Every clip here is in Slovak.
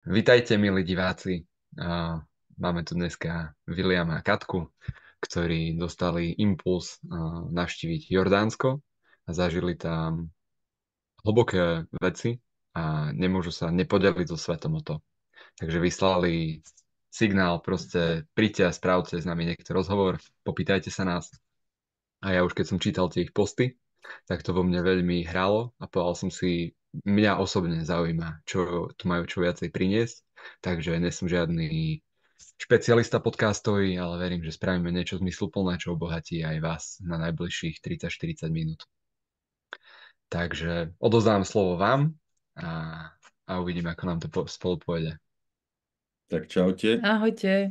Vítajte, milí diváci. Máme tu dneska Viliama a Katku, ktorí dostali impuls navštíviť Jordánsko a zažili tam hlboké veci a nemôžu sa nepodeliť so svetom o to. Takže vyslali signál, proste príďte a správte s nami niekto rozhovor, popýtajte sa nás. A ja už keď som čítal tie ich posty, tak to vo mne veľmi hralo a povedal som si, mňa osobne zaujíma, čo tu majú čo viacej priniesť, takže nie som žiadny špecialista podcastový, ale verím, že spravíme niečo zmysluplné, čo obohatí aj vás na najbližších 30-40 minút. Takže odozdám slovo vám a uvidíme, ako nám to spolu pôjde. Tak čaute. Ahojte.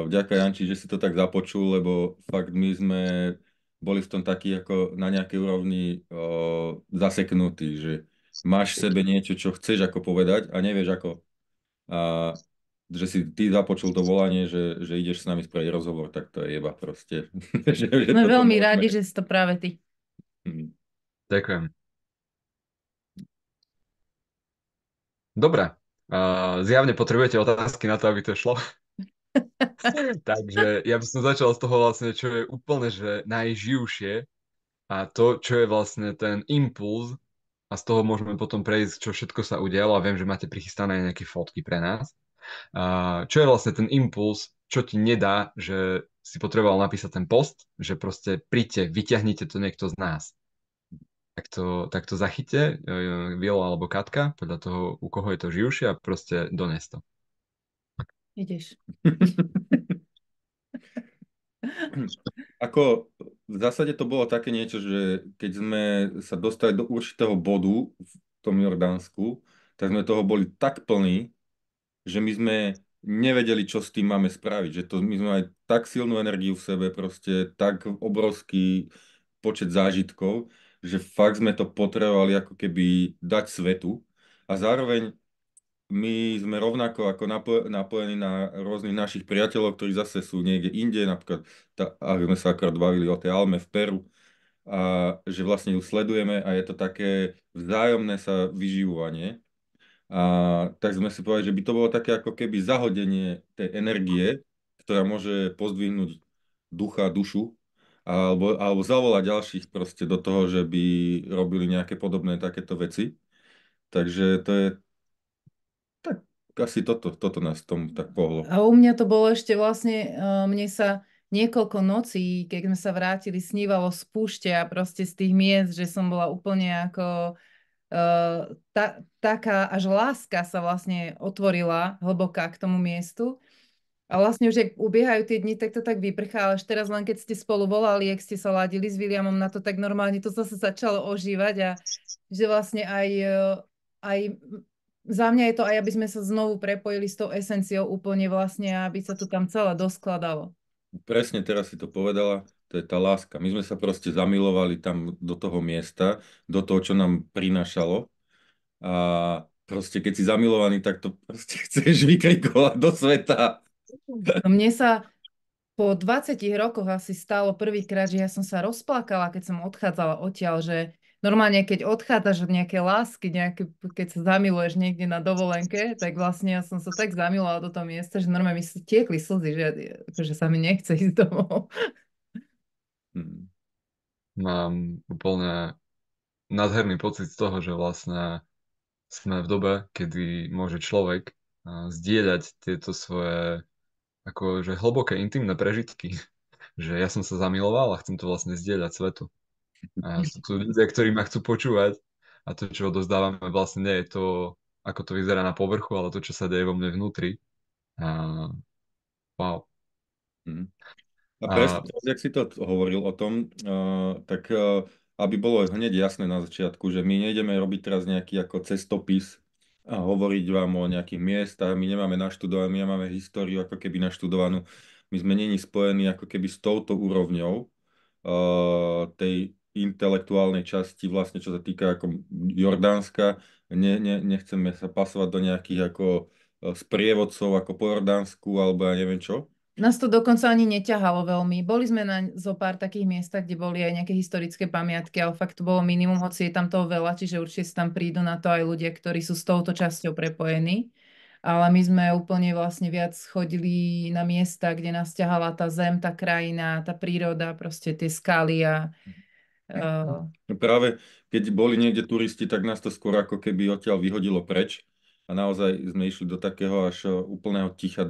Vďaka Janči, že si to tak započul, lebo fakt my sme boli v tom takí ako na nejakej úrovni zaseknutí, že máš v sebe niečo, čo chceš ako povedať a nevieš ako. A že si ty započul to volanie, že ideš s nami spraviť rozhovor, tak to je jeba proste. že Sme toto veľmi môžeme. rádi, že si to práve ty. Hm. Ďakujem. Dobre. Zjavne potrebujete otázky na to, aby to šlo. Takže ja by som začal z toho vlastne, čo je úplne že najživšie a to, čo je vlastne ten impuls a z toho môžeme potom prejsť, čo všetko sa udialo a viem, že máte prichystané nejaké fotky pre nás. Čo je vlastne ten impuls, čo ti nedá, že si potreboval napísať ten post, že proste príďte, vyťahnite to niekto z nás. Tak to zachyte, Vilo alebo Katka, podľa toho, u koho je to živšie a proste dones to. Ideš. Ako v zásade to bolo také niečo, že keď sme sa dostali do určitého bodu v tom Jordánsku, tak sme toho boli tak plní, že my sme nevedeli, čo s tým máme spraviť. Že to, my sme mali tak silnú energiu v sebe, proste tak obrovský počet zážitkov, že fakt sme to potrebovali ako keby dať svetu. A zároveň my sme rovnako ako napojení na rôznych našich priateľov, ktorí zase sú niekde inde, napríklad, ak sme sa akorát bavili o tej Alme v Peru, a že vlastne ju sledujeme a je to také vzájomné sa vyživovanie. A tak sme si povedali, že by to bolo také ako keby zahodenie tej energie, ktorá môže pozdvihnúť ducha, dušu, alebo zavolať ďalších proste do toho, že by robili nejaké podobné takéto veci. Takže to je tak asi toto nás v tom tak pohlo. A u mňa to bolo ešte vlastne, mne sa niekoľko nocí, keď sme sa vrátili, snívalo z púšte a proste z tých miest, že som bola úplne ako taká, až láska sa vlastne otvorila hlboká k tomu miestu. A vlastne už, ak ubiehajú tie dni, tak to tak vyprchá, ale až teraz len keď ste spolu volali, ak ste sa ladili s Williamom na to, tak normálne to zase začalo ožívať a že vlastne aj za mňa je to aj, aby sme sa znovu prepojili s tou esenciou úplne vlastne, aby sa to tam celé doskladalo. Presne teraz si to povedala, to je tá láska. My sme sa proste zamilovali tam do toho miesta, do toho, čo nám prinášalo. A proste keď si zamilovaný, tak to proste chceš vykrikovať do sveta. No mne sa po 20 rokoch asi stalo prvýkrát, že ja som sa rozplakala, keď som odchádzala odtiaľ, že normálne, keď odchádzaš od nejakej lásky, keď sa zamiluješ niekde na dovolenke, tak vlastne ja som sa tak zamilovala do toho miesta, že normálne mi sa tiekli slzy, že akože sa mi nechce ísť domov. Hmm. Mám úplne nádherný pocit z toho, že vlastne sme v dobe, kedy môže človek zdieľať tieto svoje akože hlboké intimné prežitky. Že ja som sa zamiloval a chcem to vlastne zdieľať svetu. A sú tu ľudia, ktorí ma chcú počúvať a to, čo odozdávame, vlastne nie je to, ako to vyzerá na povrchu, ale to, čo sa deje vo mne vnútri. A, wow. Hmm. A presne, A teraz, jak si to hovoril o tom, tak aby bolo hneď jasné na začiatku, že my nejdeme robiť teraz nejaký ako cestopis a hovoriť vám o nejakých miestach, my nemáme naštudované, my nemáme históriu ako keby naštudovanú, my sme není spojení ako keby s touto úrovňou tej intelektuálnej časti, vlastne čo sa týka ako Jordánska, nechceme sa pasovať do nejakých ako sprievodcov ako po Jordánsku alebo ja neviem čo. Nás to dokonca ani neťahalo veľmi. Boli sme na zo pár takých miestach, kde boli aj nejaké historické pamiatky, ale fakt to bolo minimum, hoci je tam toho veľa, čiže určite sa tam prídu na to aj ľudia, ktorí sú s touto časťou prepojení. ale my sme úplne vlastne viac chodili na miesta, kde nás ťahala tá zem, tá krajina, tá príroda, proste tie skaly a No práve keď boli niekde turisti, tak nás to skôr ako keby odtiaľ vyhodilo preč a naozaj sme išli do takého až úplného ticha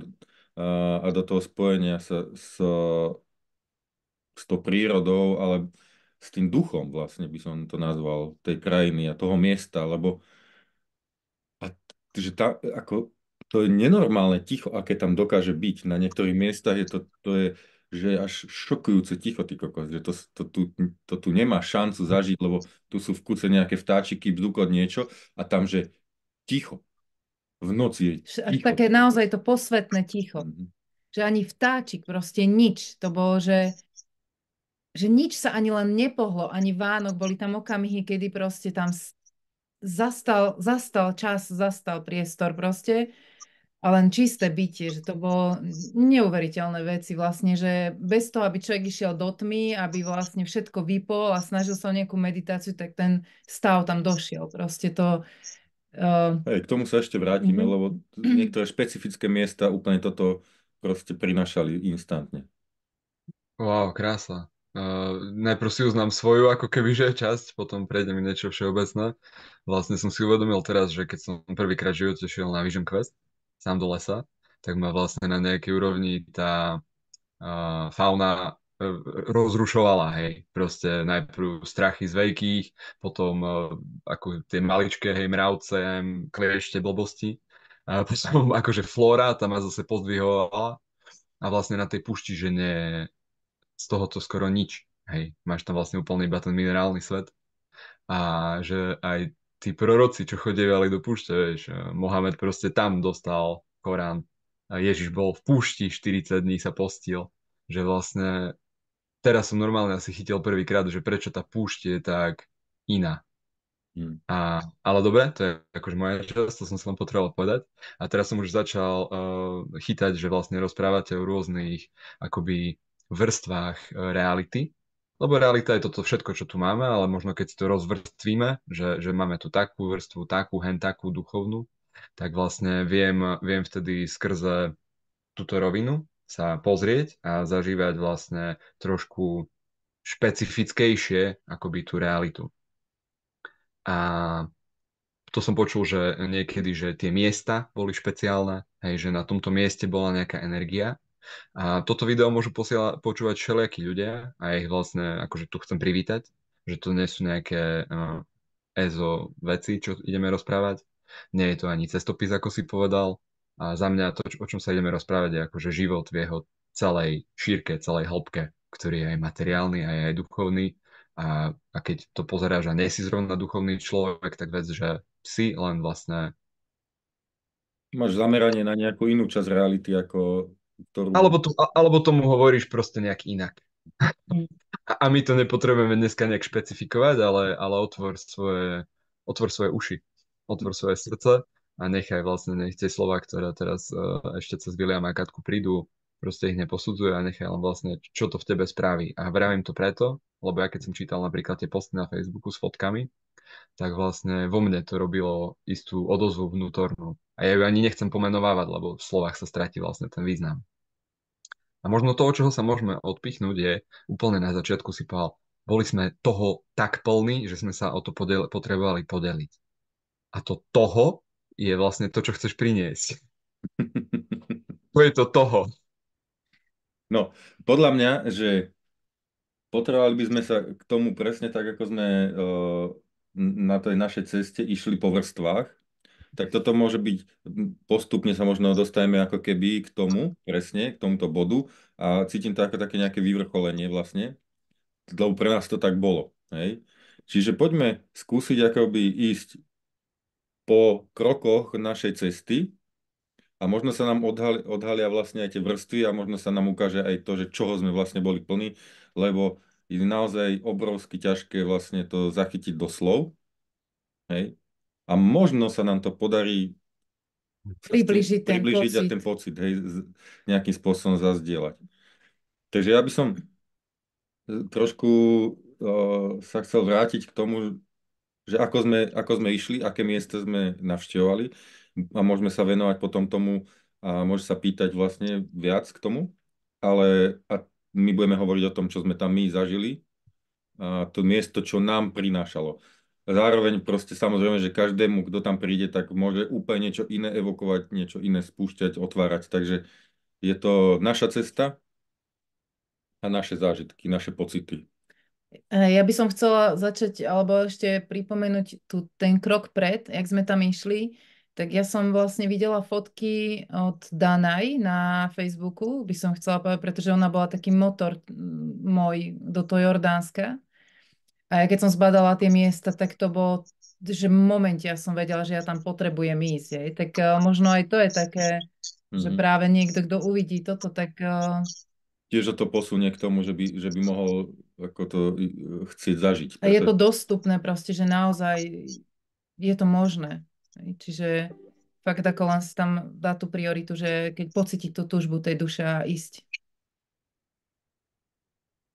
a do toho spojenia s tou prírodou, ale s tým duchom vlastne by som to nazval, tej krajiny a toho miesta, lebo a že ako, to je nenormálne ticho, aké tam dokáže byť. Na niektorých miestach to je že je až šokujúce ticho, ty kokos, že to tu nemá šancu zažiť, lebo tu sú v kuse nejaké vtáčiky, bzukot niečo a tam, že ticho. V noci je až ticho. také naozaj to posvetné ticho. Mhm. Že ani vtáčik, proste nič. To bolo, že nič sa ani len nepohlo, ani Vánok. Boli tam okamihy, kedy proste tam zastal čas, zastal priestor proste a len čisté bytie, že to bolo neuveriteľné veci vlastne, že bez toho, aby človek išiel do tmy, aby vlastne všetko vypol a snažil sa o nejakú meditáciu, tak ten stav tam došiel. Proste to... Hej, k tomu sa ešte vrátime, Mhm. lebo niektoré špecifické miesta úplne toto proste prinašali instantne. Wow, krása. Najprv si uznám svoju ako kebyže časť, potom prejdem niečo všeobecné. Vlastne som si uvedomil teraz, že keď som prvýkrát v živote šiel na Vision Quest, sám do lesa, tak ma vlastne na nejakej úrovni tá fauna rozrušovala, hej. Proste najprv strachy z veľkých, potom ako tie maličké, hej, mravce, kliešte, blbosti. A potom akože flóra, tam ma zase pozdvihovala a vlastne na tej pušti, že nie, z toho to skoro nič. Hej, máš tam vlastne úplne iba ten minerálny svet a že aj tí proroci, čo chodievali do púšte, vieš, Mohamed proste tam dostal Korán a Ježiš bol v púšti, 40 dní sa postil, že vlastne teraz som normálne asi chytil prvýkrát, že prečo tá púšť je tak iná. Hm. Ale dobre, to je akože moja časť, to som si len potreboval povedať. A teraz som už začal chytať, že vlastne rozprávate o rôznych akoby vrstvách reality. Lebo realita je toto všetko, čo tu máme, ale možno keď si to rozvrstvíme, že máme tu takú vrstvu, takú, hen takú duchovnú, tak vlastne viem vtedy skrze túto rovinu sa pozrieť a zažívať vlastne trošku špecifickejšie akoby tú realitu. A to som počul, že niekedy, že tie miesta boli špeciálne, hej, že na tomto mieste bola nejaká energia. A toto video môžu počúvať všelijakí ľudia a ja ich vlastne akože tu chcem privítať, že to nie sú nejaké EZO veci, čo ideme rozprávať. Nie je to ani cestopis, ako si povedal. A za mňa to, o čom sa ideme rozprávať, je akože život v jeho celej šírke, celej hĺbke, ktorý je aj materiálny, aj duchovný. A keď to pozeráš a nie si zrovna duchovný človek, tak vec, že si len vlastne... Máš zameranie na nejakú inú časť reality, ako ktorú... Alebo tomu hovoríš proste nejak inak. A my to nepotrebujeme dneska nejak špecifikovať, ale otvor svoje uši, otvor svoje srdce a nech tie slova, ktoré teraz ešte cez Williama a Katku prídu, proste ich neposudzuje a nechaj len vlastne, čo to v tebe spraví. A vravím to preto, lebo ja keď som čítal napríklad tie posty na Facebooku s fotkami, tak vlastne vo mne to robilo istú odozvu vnútornú. A ja ju ani nechcem pomenovávať, lebo v slovách sa stratí vlastne ten význam. A možno to, od čoho sa môžeme odpichnúť, je úplne na začiatku si povedal, boli sme toho tak plní, že sme sa o to potrebovali podeliť. A to toho je vlastne to, čo chceš priniesť. To je to toho. No, podľa mňa, že potrebovali by sme sa k tomu presne tak, ako sme na tej našej ceste išli po vrstvách, tak toto môže byť, postupne sa možno dostaneme ako keby k tomu, presne, k tomuto bodu a cítim to ako také nejaké vyvrcholenie vlastne, lebo pre nás to tak bolo, hej. Čiže poďme skúsiť akoby ísť po krokoch našej cesty a možno sa nám odhalia vlastne aj tie vrstvy a možno sa nám ukáže aj to, že čoho sme vlastne boli plní, lebo je naozaj obrovsky ťažké vlastne to zachytiť do slov, hej. A možno sa nám to podarí sa s tým Približiť ten približiť a pocit. ten pocit, hej, nejakým spôsobom zazdieľať. Takže ja by som trošku sa chcel vrátiť k tomu, že ako sme išli, aké miesta sme navštevovali. a môžeme sa venovať potom tomu a môže sa pýtať vlastne viac k tomu, ale a my budeme hovoriť o tom, čo sme tam my zažili a to miesto, čo nám prinášalo. Zároveň proste samozrejme, že každému, kto tam príde, tak môže úplne niečo iné evokovať, niečo iné spúšťať, otvárať. Takže je to naša cesta a naše zážitky, naše pocity. Ja by som chcela začať, alebo ešte pripomenúť tu ten krok pred, jak sme tam išli, tak ja som vlastne videla fotky od Danaj na Facebooku, by som chcela povedať, pretože ona bola taký motor môj do toho Jordánska. A ja keď som zbadala tie miesta, tak to bolo, že v momente ja som vedela, že ja tam potrebujem ísť. Hej. Tak možno aj to je také, že práve niekto, kto uvidí toto, tak tiež to posunie k tomu, že by mohol ako to chcieť zažiť. a je to dostupné proste, že naozaj je to možné. Čiže fakt ako len si tam dá tú prioritu, že keď pocítiť tú túžbu tej duše a ísť.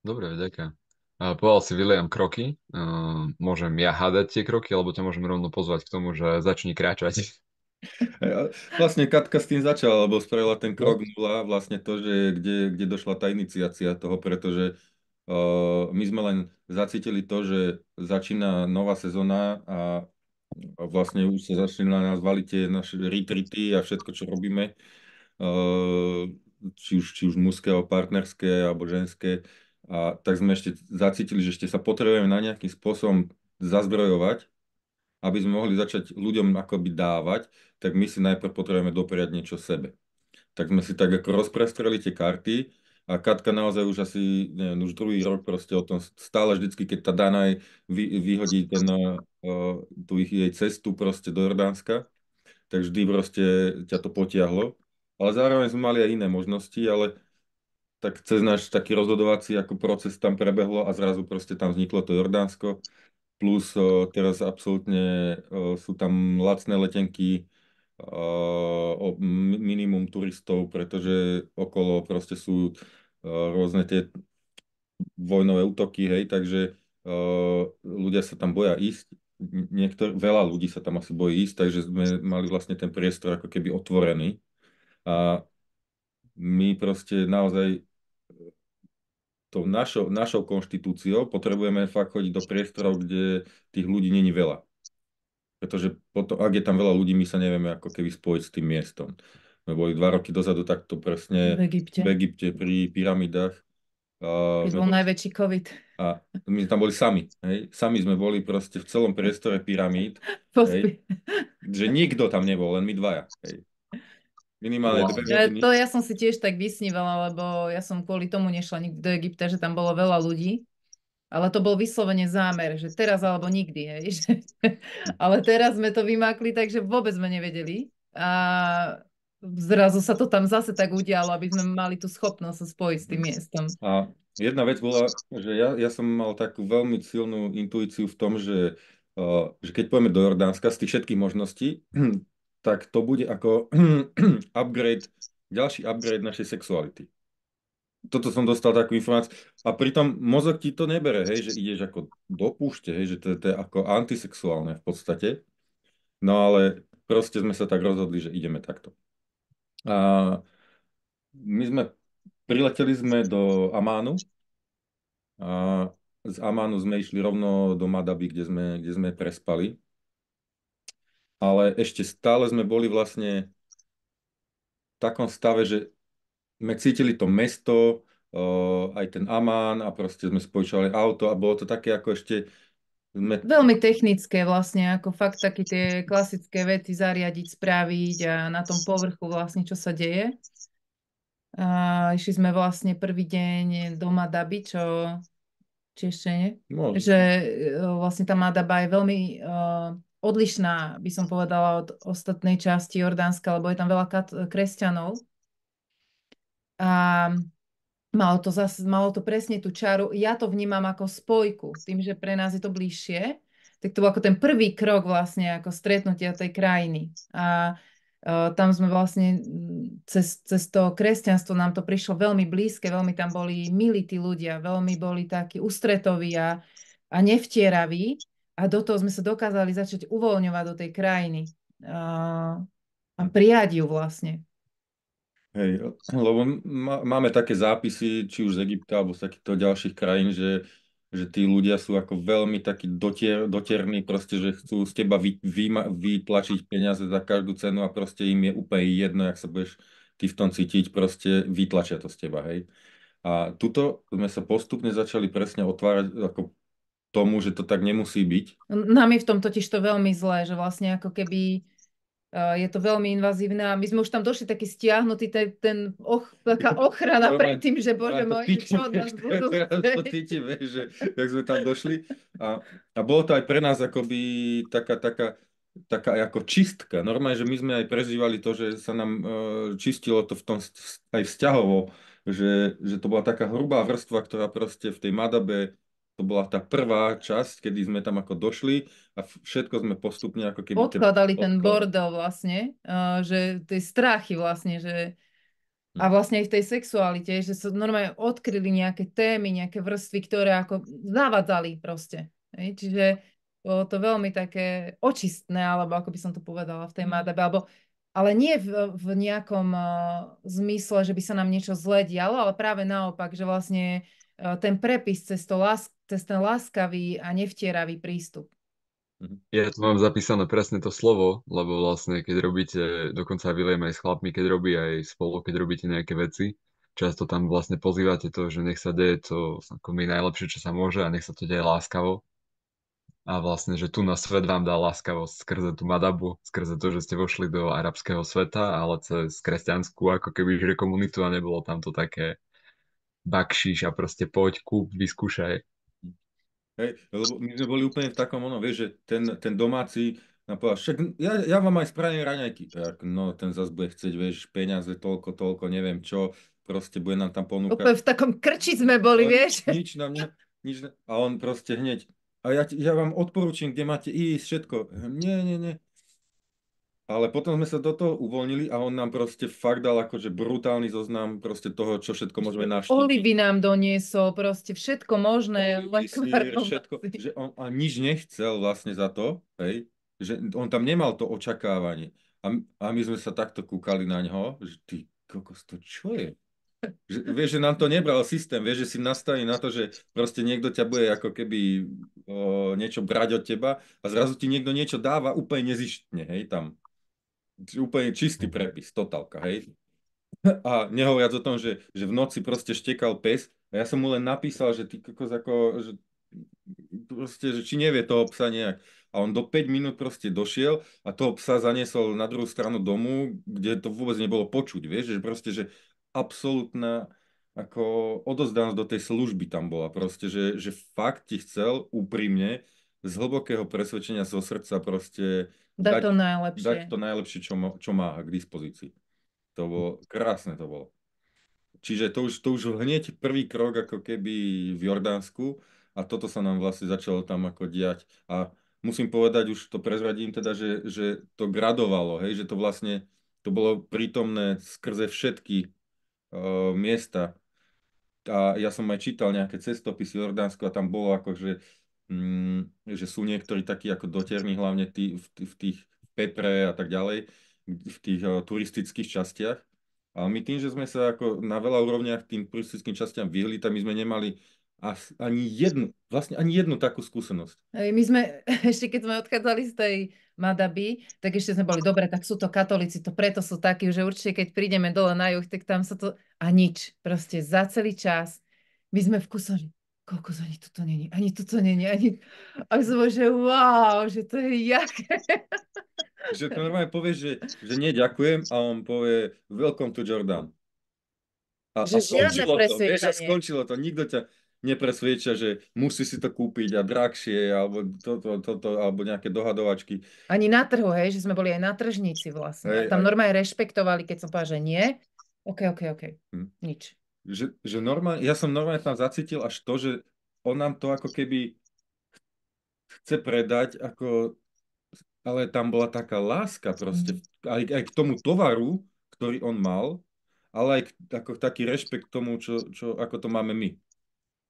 Dobre, ďakujem. Povedal si William kroky. Môžem ja hádať tie kroky, alebo ťa môžem rovno pozvať k tomu, že začni kráčať. Vlastne Katka s tým začala, lebo spravila ten krok nula, vlastne to, že kde došla tá iniciácia toho, pretože my sme len zacítili to, že začína nová sezóna a vlastne už sa začali na nás valiť tie naše retreaty a všetko, čo robíme, či už mužské, alebo partnerské, alebo ženské. A tak sme ešte zacítili, že ešte sa potrebujeme na nejakým spôsobom zazbrojovať, aby sme mohli začať ľuďom akoby dávať, tak my si najprv potrebujeme dopriať niečo sebe. Tak sme si tak ako rozprestreli tie karty a Katka naozaj už asi, neviem, už druhý rok proste o tom stále vždycky, keď tá Danaj vyhodí tú jej cestu proste do Jordánska, tak vždy proste ťa to potiahlo. Ale zároveň sme mali aj iné možnosti, ale tak cez náš taký rozhodovací ako proces tam prebehlo a zrazu proste tam vzniklo to Jordánsko. Plus teraz absolútne sú tam lacné letenky, minimum turistov, pretože okolo proste sú rôzne tie vojnové útoky, hej, takže ľudia sa tam boja ísť. Veľa ľudí sa tam asi bojí ísť, takže sme mali vlastne ten priestor ako keby otvorený. A my proste naozaj tou našou konštitúciou potrebujeme fakt chodiť do priestorov, kde tých ľudí není veľa. Pretože potom, ak je tam veľa ľudí, my sa nevieme ako keby spojiť s tým miestom. My boli 2 roky dozadu takto presne V Egypte. pri pyramidách. Keď bol najväčší COVID. A my tam boli sami. Hej? Sami sme boli proste v celom priestore pyramíd. Hej? Že nikto tam nebol, len my dvaja. Hej? Minimálne 2 hodiny. To ja som si tiež tak vysnívala, lebo ja som kvôli tomu nešla nikdy do Egypta, že tam bolo veľa ľudí. Ale to bol vyslovene zámer, že teraz alebo nikdy. Hej? Ale teraz sme to vymákli, takže vôbec sme nevedeli. A zrazu sa to tam zase tak udialo, aby sme mali tú schopnosť sa spojiť s tým miestom. A jedna vec bola, že ja som mal takú veľmi silnú intuíciu v tom, že keď pôjdeme do Jordánska z tých všetkých možností, tak to bude ako ďalší upgrade našej sexuality. Toto som dostal takú informáciu. A pritom mozog ti to nebere, hej, že ideš ako do púšte, hej, že to je ako antisexuálne v podstate. No ale proste sme sa tak rozhodli, že ideme takto. A prileteli sme do Amánu a z Amánu sme išli rovno do Madaby, kde sme prespali. Ale ešte stále sme boli vlastne v takom stave, že sme cítili to mesto, aj ten Amán a proste sme spojčovali auto a bolo to také ako ešte... Veľmi technické vlastne, ako fakt také tie klasické vety zariadiť, spraviť a na tom povrchu vlastne čo sa deje. Išli sme vlastne prvý deň do Madaby, či ešte nie? No. Že vlastne tá Madaba je veľmi odlišná, by som povedala, od ostatnej časti Jordánska, lebo je tam veľa kresťanov. A malo to presne tú čaru. Ja to vnímam ako spojku, tým, že pre nás je to bližšie. Tak to bol ako ten prvý krok vlastne ako stretnutia tej krajiny. A tam sme vlastne cez to kresťanstvo nám to prišlo veľmi blízke, veľmi tam boli milí tí ľudia, veľmi boli takí ústretoví a nevtieraví. A do toho sme sa dokázali začať uvoľňovať do tej krajiny. A prijať ju vlastne. Hej, lebo máme také zápisy, či už z Egypta, alebo z takýchto ďalších krajín, že tí ľudia sú ako veľmi takí dotierní, proste, že chcú z teba vytlačiť peniaze za každú cenu a proste im je úplne jedno, jak sa budeš ty v tom cítiť, proste vytlačia to z teba, hej. A tuto sme sa postupne začali presne otvárať ako tomu, že to tak nemusí byť. Nám je v tom totiž to veľmi zlé, že vlastne ako keby je to veľmi invazívne a my sme už tam došli taký stiahnutý, taká ochrana pred tým, že bože môj, čo od nás budú to cítime, že jak sme tam došli. A bolo to aj pre nás akoby taká ako čistka. Normálne, že my sme aj prežívali to, že sa nám čistilo to v tom aj vzťahovo, že to bola taká hrubá vrstva, ktorá proste v tej Madabe, to bola tá prvá časť, kedy sme tam ako došli a všetko sme postupne ako keby... odkladali ten bordel vlastne, že tie strachy vlastne, že a vlastne aj v tej sexualite, že sa normálne odkryli nejaké témy, nejaké vrstvy, ktoré ako zavádzali proste. Hej? Čiže bolo to veľmi také očistné, alebo ako by som to povedala v tej Madabe, ale nie v nejakom zmysle, že by sa nám niečo zle dialo, ale práve naopak, že vlastne ten prepis cez ten láskavý a nevtieravý prístup. Ja tu mám zapísané presne to slovo, lebo vlastne keď robíte, dokonca William aj s chlapmi, keď robí aj spolu, keď robíte nejaké veci, často tam vlastne pozývate to, že nech sa deje to ako my najlepšie, čo sa môže a nech sa to deje láskavo. A vlastne, že tu na svet vám dá láskavosť skrze tú madabu, skrze to, že ste vošli do arabského sveta, ale cez kresťanskú ako keby že komunitu a nebolo tam to také bakšiš a proste poď, kúp, vyskúšaj. Hej, lebo my sme boli úplne v takom, vieš, že ten domáci nám povedal, však ja vám aj spravím raňajky. Tak, no, ten zase bude chcieť, vieš, peniaze, toľko, neviem čo, proste bude nám tam ponúkať. Úplne v takom krči sme boli, vieš. Nič na mňa, a on proste hneď, a ja vám odporúčam, kde máte ísť, všetko. Nie. Ale potom sme sa do toho uvoľnili a on nám proste fakt dal akože brutálny zoznam proste toho, čo všetko môžeme navštíviť. Olivy nám doniesol, proste všetko možné. Všetko, že on a nič nechcel vlastne za to, hej, že on tam nemal to očakávanie. A my sme sa takto kúkali na ňo, že ty kokos, to čo je? Vieš, že nám to nebral systém, vieš, že si nastaví na to, že proste niekto ťa bude ako keby niečo brať od teba a zrazu ti niekto niečo dáva úplne nezištne, hej, tam. Úplne čistý prepis, totálka, hej. A nehovoriac o tom, že v noci proste štekal pes a ja som mu len napísal, že ty kokos ako, že proste, že či nevie toho psa nejak. A on do 5 minút proste došiel a toho psa zaniesol na druhú stranu domu, kde to vôbec nebolo počuť, vieš, že proste, že absolútna ako odozdanosť do tej služby tam bola proste, že fakt ti chcel úprimne z hlbokého presvedčenia zo srdca proste dať to najlepšie. Dať to najlepšie, čo má k dispozícii. To bolo krásne to bolo. Čiže to už hneď prvý krok ako keby v Jordánsku a toto sa nám vlastne začalo tam ako diať. A musím povedať, už to prezradím teda, že to gradovalo, hej, že to vlastne to bolo prítomné skrze všetky miesta. A ja som aj čítal nejaké cestopisy Jordánsku a tam bolo ako, že sú niektorí takí ako doterní, hlavne v tých Petre a tak ďalej, v tých turistických častiach. A my tým, že sme sa ako na veľa úrovniach tým turistickým častiam vyhli, tak my sme nemali ani jednu takú skúsenosť. My sme, ešte keď sme odchádzali z tej Madaby, tak ešte sme boli, dobre, tak sú to katolíci, to preto sú takí, že určite keď prídeme dole na juh, tak tam sa to... A nič, proste za celý čas. My sme v kuse, kokos, ani tuto není, A sme, že wow, že to je jaké. Že to normálne povie, že nie, ďakujem a on povie welcome to Jordan. A skončilo to, vieš, a skončilo to. Nikto ťa nepresvieča, že musí si to kúpiť a drahšie, alebo toto, alebo nejaké dohadovačky. Ani na trhu, hej, že sme boli aj na tržnici vlastne. Hej, a tam normálne rešpektovali, keď som povedala, že nie. OK. Nič. Že normálne, ja som normálne tam zacítil až to, že on nám to ako keby chce predať, ako, ale tam bola taká láska proste, aj k tomu tovaru, ktorý on mal, ale aj ako taký rešpekt k tomu, ako to máme my.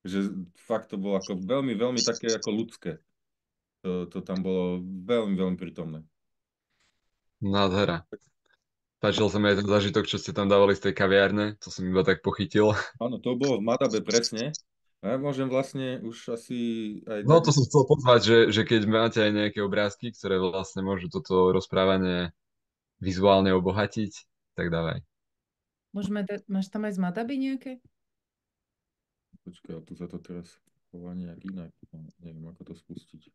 Že fakt to bolo ako veľmi, veľmi také ako ľudské. To tam bolo veľmi, veľmi prítomné. Nádhera. Páčil sa mi aj ten zážitok, čo ste tam dávali z tej kaviárne, to som iba tak pochytil. Áno, to bolo v Madabe presne. A ja môžem vlastne už asi aj No dať... to som chcel pozvať, že keď máte aj nejaké obrázky, ktoré vlastne môžu toto rozprávanie vizuálne obohatiť, tak dávaj. Máš tam aj z Madaby nejaké? Počkaj, ale tu sa to teraz chová nejak inak. No, neviem, ako to spustiť.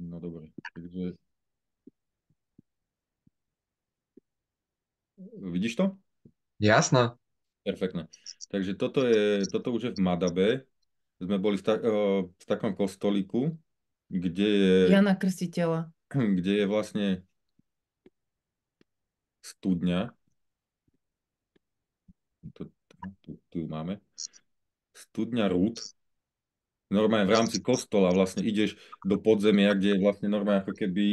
No dobre, takže vidíš to? Jasná. Perfektne. Takže toto už je v Madabe. Sme boli v takom kostolíku, kde je, Jana Krstiteľa. kde je vlastne studňa. Tu, tu ju máme. Studňa Rút. Normálne v rámci kostola vlastne ideš do podzemia, kde je vlastne normálne ako keby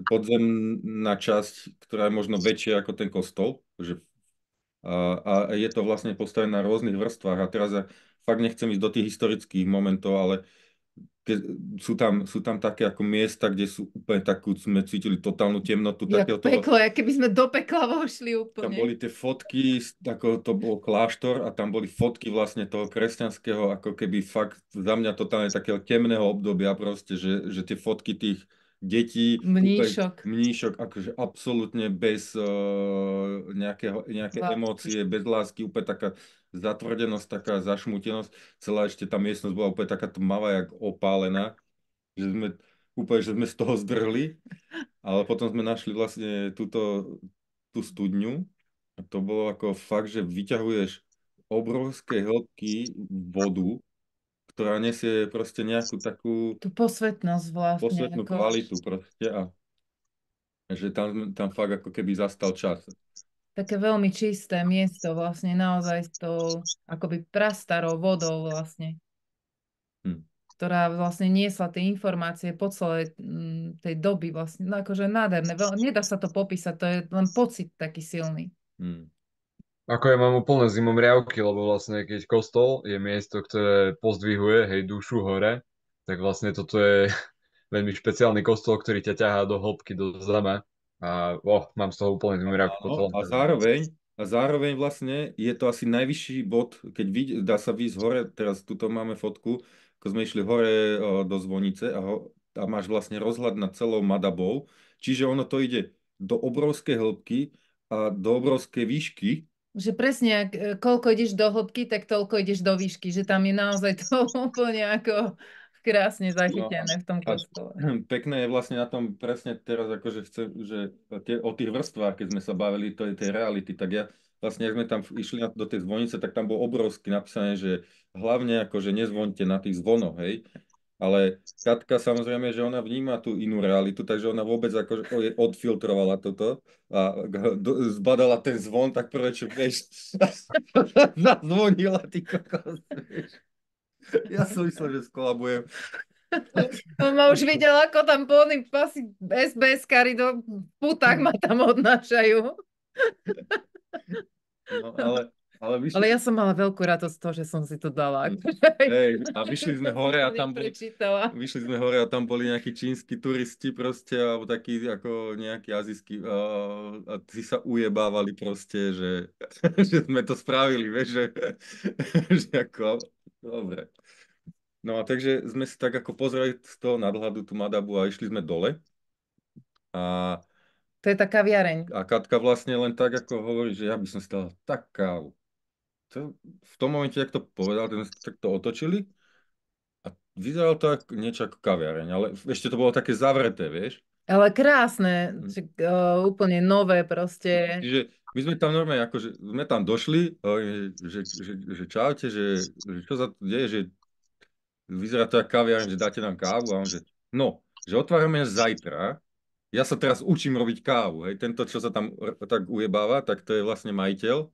podzemná časť, ktorá je možno väčšia ako ten kostol. Že, a je to vlastne postavené na rôznych vrstvách. A teraz ja fakt nechcem ísť do tých historických momentov, ale ke, sú tam také ako miesta, kde sú úplne takú, sme cítili totálnu temnotu, Jak takého toho. peklo, jak keby sme do pekla vošli Tam úplne. boli tie fotky, ako to bol kláštor a tam boli fotky vlastne toho kresťanského, ako keby fakt za mňa totálne takého temného obdobia proste, že tie fotky tých detí, úplne Mníšok. mníšok, akože absolútne bez nejaké Lásky. emócie, bez lásky, úplne taká zatvrdenosť, taká zašmutenosť. Celá ešte tá miestnosť bola úplne taká tmavá, jak opálená, že sme úplne, že sme z toho zdrhli. Ale potom sme našli vlastne tú studňu a to bolo ako fakt, že vyťahuješ obrovské hĺbky vodu, ktorá nesie proste nejakú takú Tú posvetnosť vlastne. posvetnú Ako, kvalitu proste a že tam fakt ako keby zastal čas. také veľmi čisté miesto vlastne naozaj s tou akoby prastarou vodou vlastne, Hm. ktorá vlastne niesla tie informácie po celej tej doby vlastne. No akože nádherné. Nedá sa to popísať, to je len pocit taký silný. Hm. Ako ja mám úplne zimomriavky, lebo vlastne keď kostol je miesto, ktoré pozdvihuje, hej, dušu hore, tak vlastne toto je veľmi špeciálny kostol, ktorý ťa ťahá do hĺbky, do zeme. A mám z toho úplne zimomriavky po Áno, celom a tele. zároveň vlastne je to asi najvyšší bod, keď dá sa výjsť hore, teraz tuto máme fotku, ako sme išli hore do zvonice a máš vlastne rozhľad nad celou Madabou, čiže ono to ide do obrovskej hĺbky a do obrovskej výšky. Že presne, koľko ideš do hĺbky, tak toľko ideš do výšky, že tam je naozaj to úplne ako krásne No zachytené v tom a kostole. pekné je vlastne na tom presne teraz, akože chcem, že o tých vrstvách, keď sme sa bavili, to je tej reality, tak ja vlastne, ak sme tam išli do tej zvonice, tak tam bol obrovsky napísané, že hlavne akože nezvoňte na tých zvonoch, hej. Ale Katka samozrejme, že ona vníma tú inú realitu, takže ona vôbec akože odfiltrovala toto a zbadala ten zvon, tak prvé, čo vieš, zazvonila, ty kokos, vieš. Ja som myslel, že skolabujem. Ma už videla, ako tam plný asi SBS-kari do putách ma tam odnášajú. No, ale Ale vyšli, ja som mala veľkú radosť z toho, že som si to dala. a vyšli sme hore a tam boli, Prečítala. vyšli sme hore a tam boli nejakí čínsky turisti proste, alebo takí ako nejakí azijskí a tí sa ujebávali proste, že, že sme to spravili, vieš, že ako, dobre. No a takže sme si tak ako pozreli z toho nadhľadu tú Madabu a išli sme dole a, To je tá kaviareň. a Katka vlastne len tak ako hovorí, že ja by som si dala tak kávu. V tom momente, jak to povedal, tak to otočili a vyzeralo to ako niečo ako kaviareň, ale ešte to bolo také zavreté, vieš. Ale krásne, úplne nové proste. Čiže my sme tam normálne, akože sme tam došli, že čaute, že čo sa tu deje, že vyzerá to ako kaviareň, že dáte nám kávu a on, že no, že otvárame až zajtra, ja sa teraz učím robiť kávu, hej, tento, čo sa tam tak ujebáva, tak to je vlastne majiteľ.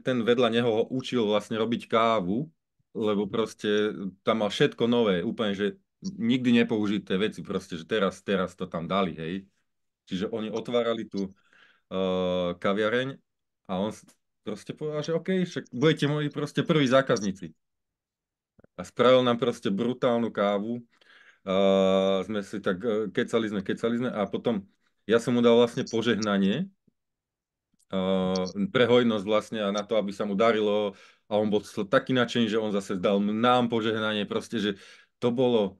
Ten vedľa neho ho učil vlastne robiť kávu, lebo proste tam mal všetko nové, úplne, že nikdy nepoužité veci, proste, že teraz to tam dali, hej. Čiže oni otvárali tú kaviareň a on proste povedal, že OK, však budete moji proste prví zákazníci. a spravil nám proste brutálnu kávu. Sme si tak kecali sme a potom ja som mu dal vlastne požehnanie pre hojnosť vlastne a na to, aby sa mu darilo a on bol taký nadšený, že on zase dal nám požehnanie, proste, že to bolo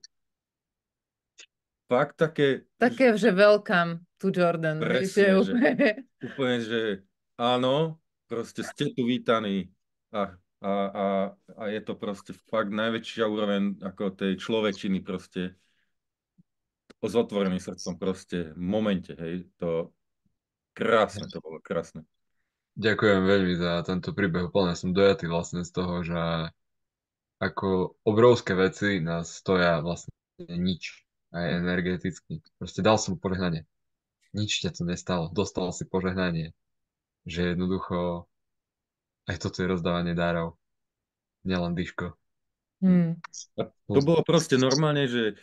fakt také, Také, že welcome to Jordan. Hej, že presne, že úplne. úplne, že áno, proste ste tu vítaní a je to proste fakt najväčšia úroveň ako tej človečiny proste s otvoreným srdcom proste v momente, hej, to krásne, to bolo krásne. Ďakujem veľmi za tento príbeh. Úplne som dojatý vlastne z toho, že ako obrovské veci nás stoja vlastne nič. Aj energeticky. Proste dal som požehnanie. Nič ťa to nestalo. Dostal si požehnanie. Že jednoducho aj toto je rozdávanie darov. Nielen dyško. Hmm. A to bolo proste normálne, že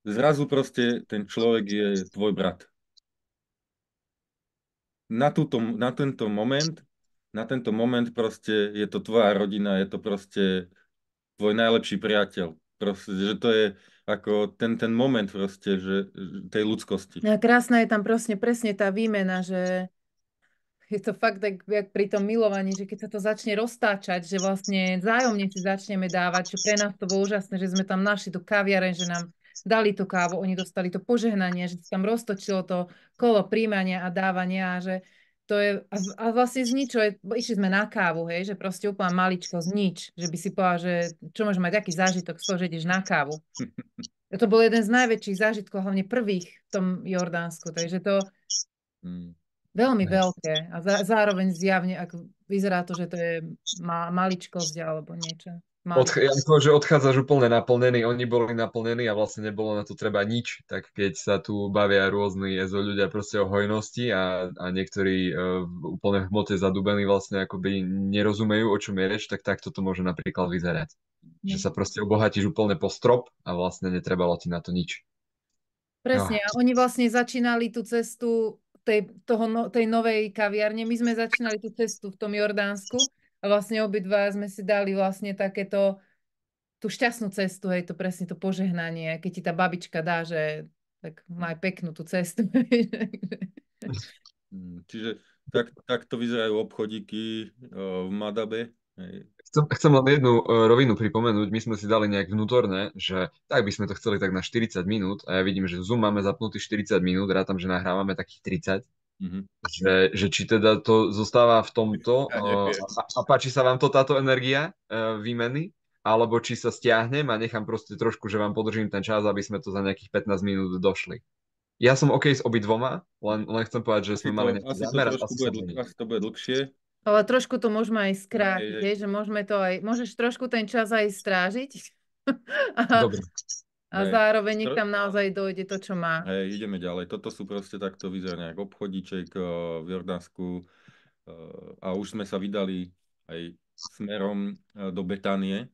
zrazu proste ten človek je tvoj brat. Na tento moment proste je to tvoja rodina, je to proste tvoj najlepší priateľ. Proste, že to je ako ten moment proste, že tej ľudskosti. A krásna je tam presne tá výmena, že je to fakt tak, jak pri tom milovaní, že keď sa to začne roztáčať, že vlastne vzájomne si začneme dávať, že pre nás to bolo úžasné, že sme tam našli tú kaviareň, že nám dali tú kávu, oni dostali to požehnanie, že sa tam roztočilo to kolo príjmania a dávania, a že to je, a vlastne z ničo, išli sme na kávu, hej, že proste úplne maličko z nič, že by si povedal, že čo môže mať taký zážitok z toho, že ideš na kávu. To bol jeden z najväčších zážitkov, hlavne prvých v tom Jordánsku, takže to Mm. veľmi veľké a zároveň zjavne, ak vyzerá to, že to je maličkosť alebo niečo. Ja to, že odchádzaš úplne naplnený, oni boli naplnení a vlastne nebolo na to treba nič, tak keď sa tu bavia rôzni ezo ľudia proste o hojnosti a niektorí úplne v hmote zadúbení vlastne akoby nerozumejú, o čom je reč, tak takto to môže napríklad vyzerať. Že sa proste obohatíš úplne po strop a vlastne netrebalo ti na to nič. Presne, a oni vlastne začínali tú cestu tej novej kaviarne. My sme začínali tú cestu v tom Jordánsku a vlastne obidva sme si dali vlastne takéto tú šťastnú cestu, hej, to presne to požehnanie, keď ti tá babička dá, že tak maj peknú tú cestu. Čiže tak to vyzerajú obchodíky v Madabe. Hej. Chcem len jednu rovinu pripomenúť. My sme si dali nejak vnútorne, že tak by sme to chceli tak na 40 minút a ja vidím, že Zoom máme zapnutý 40 minút, rátam, že nahrávame takých 30. Mhm. Že či teda to zostáva v tomto Ja neviem. a páči sa vám to táto energia výmeny, alebo či sa stiahnem a nechám proste trošku, že vám podržím ten čas, aby sme to za nejakých 15 minút došli. Ja som OK s obidvoma, len chcem povedať, že sme mali nejaký zámer. Asi to bude dlhšie. Ale trošku to môžeme aj skrátiť, Hej, hej, že môžeme to aj, môžeš trošku ten čas aj strážiť a, Dobre. a Hej. zároveň nech tam naozaj dojde to, čo má. Hej, ideme ďalej. Toto sú proste takto vyzerá nejak obchodíček v Jordánsku a už sme sa vydali aj smerom do Betánie,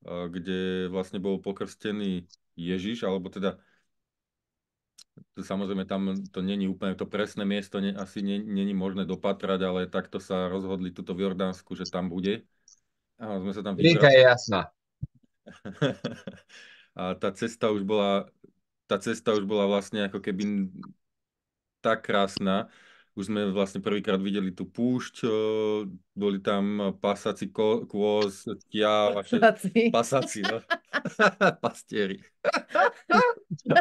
kde vlastne bol pokrstený Ježiš, alebo teda samozrejme tam to není úplne to presné miesto, asi není možné dopatrať, ale takto sa rozhodli tuto v Jordánsku, že tam bude. A sme sa tam Rieka vybrali. je jasná. A tá cesta už bola vlastne ako keby tak krásna. Už sme vlastne prvýkrát videli tú púšť, boli tam pasáci kôz, pasáci, no. Pastieri.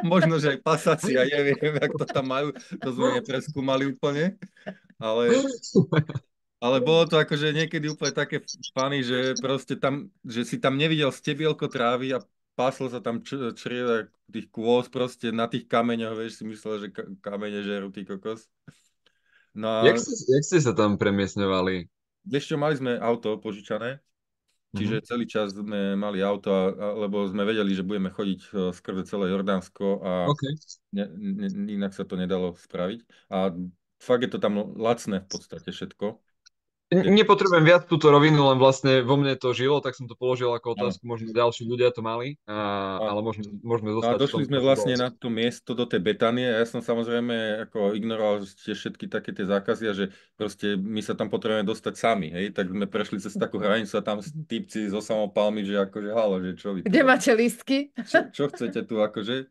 Možno, že aj pasáci, ja neviem, jak to tam majú, to sme nepreskúmali úplne, ale bolo to akože niekedy úplne také funny, že proste tam, že si tam nevidel stebielko trávy a páslo sa tam črieda tých kôz proste na tých kameňoch, vieš, si myslel, že kamene žerú tý kokos. No a Jak ste sa tam premiesňovali? vieš čo, mali sme auto požičané, čiže celý čas sme mali auto, lebo sme vedeli, že budeme chodiť skrze celé Jordánsko a OK. inak sa to nedalo spraviť. A fakt je to tam lacné v podstate všetko. Nepotrebujem viac túto rovinu, len vlastne vo mne to žilo, tak som to položil ako Áno. otázku, možno ďalší ľudia to mali, A, ale môžeme no a zostať v tom, došli sme čo vlastne bolo. na to miesto do tej Betanie a ja som samozrejme ako ignoroval všetky také tie zákazy a že proste my sa tam potrebujeme dostať sami, hej, tak sme prešli cez takú hranicu a tam típci so samopalmi, že akože halo, že čo vy tu, Kde máte lístky? čo chcete tu akože,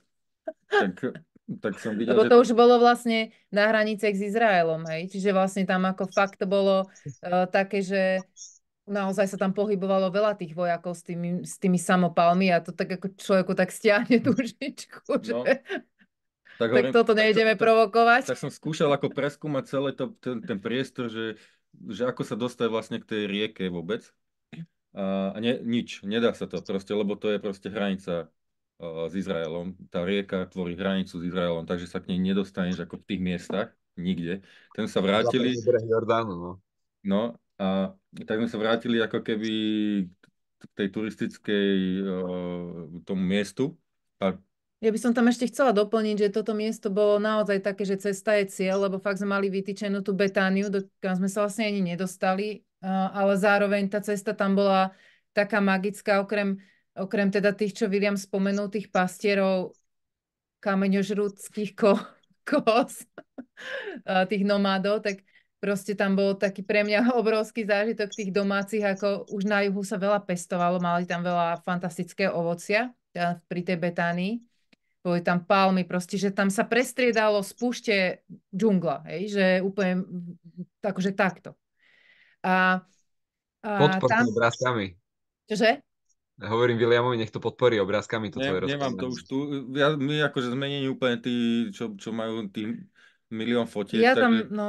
tak, tak som videl, Lebo že to už bolo vlastne na hranicách s Izraelom, hej. Čiže vlastne tam ako fakt to bolo také, že naozaj sa tam pohybovalo veľa tých vojakov s tými samopalmi a to tak ako človeku tak stiahne tú žičku, že no, tak tak hovorím, toto nejdeme provokovať. tak som skúšal ako preskúmať celý ten priestor, že ako sa dostať vlastne k tej rieke vôbec. A nič, nedá sa to proste, lebo to je proste hranica s Izraelom. Tá rieka tvorí hranicu s Izraelom, takže sa k nej nedostaneš ako v tých miestach, nikde. Ten sa vrátili, Západný breh Jordánu, no. no a tak sme sa vrátili ako keby k tej turistickej tomu miestu. A Ja by som tam ešte chcela doplniť, že toto miesto bolo naozaj také, že cesta je cieľ, lebo fakt sme mali vytýčenú tú Betániu, kam sme sa vlastne ani nedostali, ale zároveň tá cesta tam bola taká magická, okrem teda tých, čo William spomenul, tých pastierov kameňožrúdskych kos, tých nomádov, tak proste tam bol taký pre mňa obrovský zážitok tých domácich, ako už na juhu sa veľa pestovalo, mali tam veľa fantastického ovocia pri tej Betánii. Boli tam palmy, proste, že tam sa prestriedalo z púšte džungla, hej, že úplne akože takto. A, a Podpor to tam, obrázkami. čože? Hovorím Williamovi, nech to podporí obrázkami, to tvoje nemám to rozprávanie. už tu. My akože sme nie úplne tí, čo majú tých milión fotiek, Ja takže tam, no,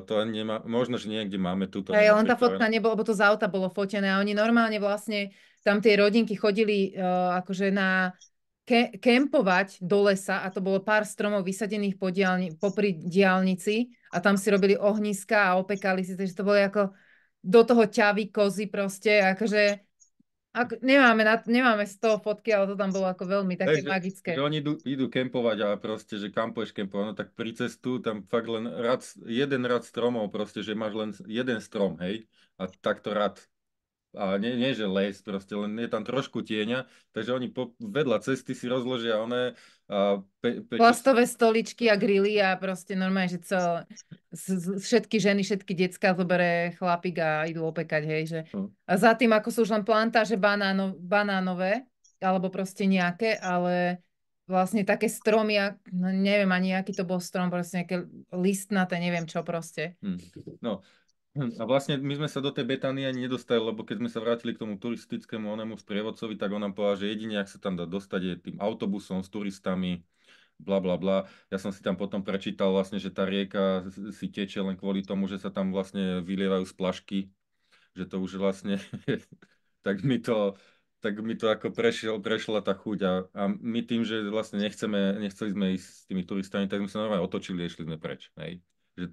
to ani nemá, možno, že niekde máme, tu to hej, nemám len tá fotka pripravené. nebola, lebo to z auta bolo fotené a oni normálne vlastne tam tie rodinky chodili akože na kempovať do lesa a to bolo pár stromov vysadených popri diálnici a tam si robili ohniska a opekali si, takže to boli ako do toho ťavy kozy proste, akože nemáme z toho fotky, ale to tam bolo ako veľmi Hej, také že magické. oni idú kempovať a proste, že kampuješ kempovať, no tak pri cestu tam fakt len jeden rad stromov proste, že máš len jeden strom, hej, a takto rad. A nie, že les, proste len je tam trošku tieňa, takže oni vedľa cesty si rozložia one a pečú. Plastové stoličky a grily a proste normálne, že všetky ženy, všetky decká zoberie chlapík a idú opekať, hej, že No. a za tým, ako sú už len plantáže banánové, alebo proste nejaké, ale vlastne také stromy, no neviem ani, aký to bol strom, proste nejaké listnaté, neviem čo proste. No, a vlastne my sme sa do tej Betánie ani nedostali, lebo keď sme sa vrátili k tomu turistickému onemu sprievodcovi, tak on nám povedal, že jedine, ak sa tam dá dostať, je tým autobusom s turistami, bla bla bla. Ja som si tam potom prečítal vlastne, že tá rieka si teče len kvôli tomu, že sa tam vlastne vylievajú splašky, že to už vlastne, tak mi to, tak mi to ako prešla tá chuť a my tým, že vlastne nechceli sme ísť s tými turistami, tak sme sa normálne otočili a išli sme preč. Hej. Že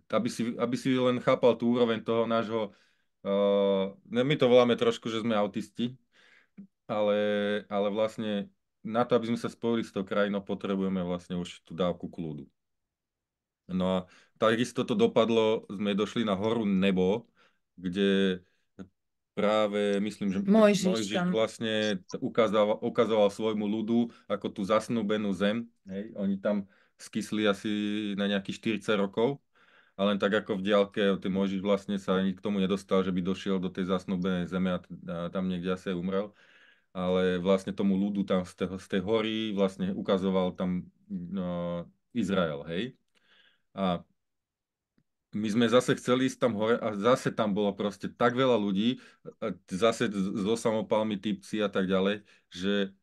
aby si len chápal tú úroveň toho nášho, my to voláme trošku, že sme autisti, ale vlastne na to, aby sme sa spojili s tou krajinou, potrebujeme vlastne už tú dávku kľudu. No a takisto to dopadlo, sme došli na horu Nebo, kde práve, myslím, že Mojžiš Mojžiš tam. vlastne ukazoval svojmu ľudu ako tú zasnúbenú zem. Hej. Oni tam skysli asi na nejakých 40 rokov, a len tak ako v diaľke, ten Mojžiš vlastne sa ani k tomu nedostal, že by došiel do tej zasnúbenej zeme a tam niekde asi aj umrel. Ale vlastne tomu ľudu tam z tej hory vlastne ukazoval tam Izrael, hej. A my sme zase chceli ísť tam hore a zase tam bolo proste tak veľa ľudí, zase so samopalmi typci a tak ďalej, že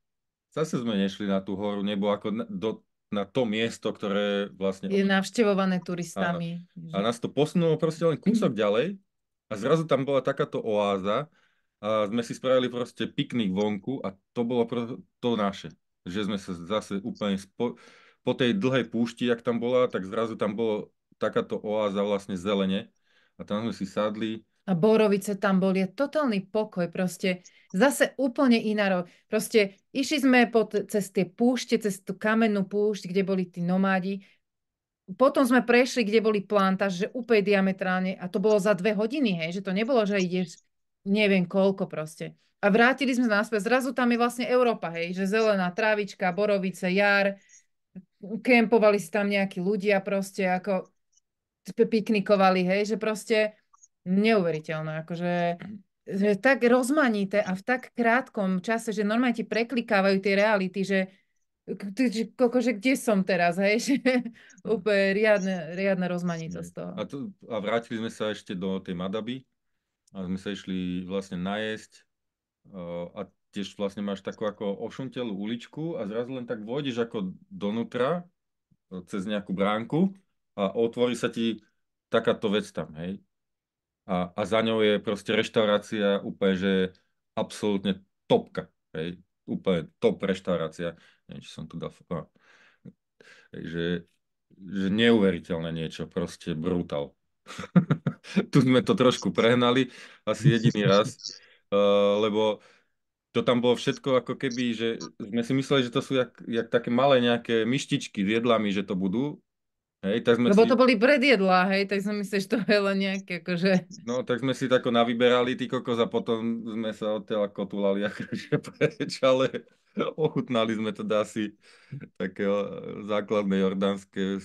zase sme nešli na tú horu, nebo ako na to miesto, ktoré vlastne Je oni... navštevované Áno. turistami. A nás to posunulo proste len kúsok ďalej a zrazu tam bola takáto oáza a sme si spravili proste piknik vonku a to bolo to naše. Že sme sa zase úplne po tej dlhej púšti, jak tam bola, tak zrazu tam bolo takáto oáza vlastne zelene a tam sme si sadli. A borovice tam boli, je totálny pokoj, proste zase úplne iná. Proste išli sme cez tie púšte, cez tú kamennú púšť, kde boli tí nomádi. potom sme prešli, kde boli plantáž, že úplne diametrálne a to bolo za 2 hodiny, hej, že to nebolo, že ideš neviem koľko proste. A vrátili sme sa naspäť, zrazu tam je vlastne Európa, hej, že zelená trávička, borovice, jar, kempovali si tam nejakí ľudia proste, ako piknikovali, hej, že proste neuveriteľné, akože že tak rozmanité a v tak krátkom čase, že normálne ti preklikávajú tie reality, že že kde som teraz, hej, že úplne riadna rozmanitosť toho. A vrátili sme sa ešte do tej Madaby a sme sa išli vlastne najesť a tiež vlastne máš takú ako ošuntelú uličku a zrazu len tak vôjdeš ako donútra cez nejakú bránku a otvorí sa ti takáto vec tam, hej. A za ňou je proste reštaurácia úplne, že absolútne topka, hej. Úplne top reštaurácia. Neviem, či som tu dal... že neuveriteľné niečo, proste brutál. Tu sme to trošku prehnali, asi jediný raz, lebo to tam bolo všetko ako keby, že sme si mysleli, že to sú jak také malé nejaké myštičky s jedlami, že to budú. Hej, tak sme Lebo si, to boli predjedlá, hej, tak som myslel, že to je len nejaké, akože... no, tak sme si tako navyberali, ty kokos, a potom sme sa odtiaľ kotulali akože preč, ale ochutnali sme teda asi také základné jordánske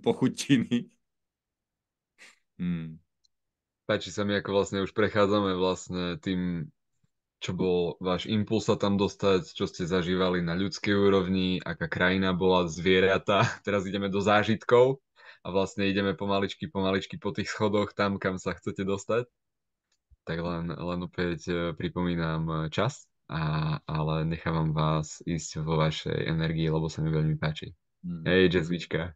pochutiny. Hmm. Páči sa mi, ako vlastne už prechádzame vlastne tým, čo bol váš impuls sa tam dostať, čo ste zažívali na ľudskej úrovni, aká krajina bola, zvieratá. Teraz ideme do zážitkov a vlastne ideme pomaličky po tých schodoch tam, kam sa chcete dostať. Tak len opäť pripomínam čas, ale nechávam vás ísť vo vašej energii, lebo sa mi veľmi páči. Hmm. Hej, jazzvička.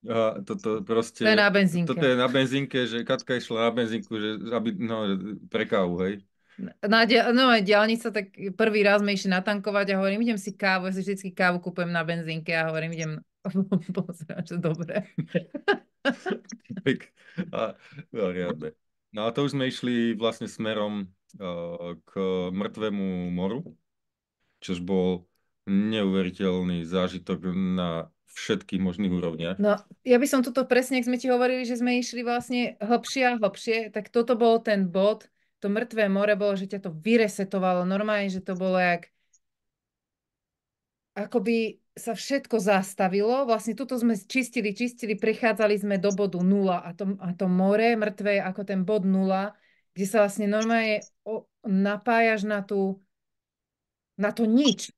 A toto proste, To je na benzínke. toto je na benzínke, že Katka išla na benzínku, že aby, no, pre kávu, hej. No diaľnica, tak prvý raz sme išli natankovať a hovorím, idem si kávu, ja si vždycky kávu kúpujem na benzínke a hovorím, idem pozerať, že dobre. No, riadne. No a to už sme išli vlastne smerom k Mŕtvemu moru, čož bol neuveriteľný zážitok na všetkých možných úrovniach. No, ja by som toto presne, ak sme ti hovorili, že sme išli vlastne hlbšie a hlbšie, tak toto bol ten bod, to mŕtvé more bolo, že ťa to vyresetovalo normálne, že to bolo jak akoby sa všetko zastavilo. Vlastne tuto sme čistili, prichádzali sme do bodu 0 a to more mŕtve je ako ten bod 0, kde sa vlastne normálne napájaš na to nič,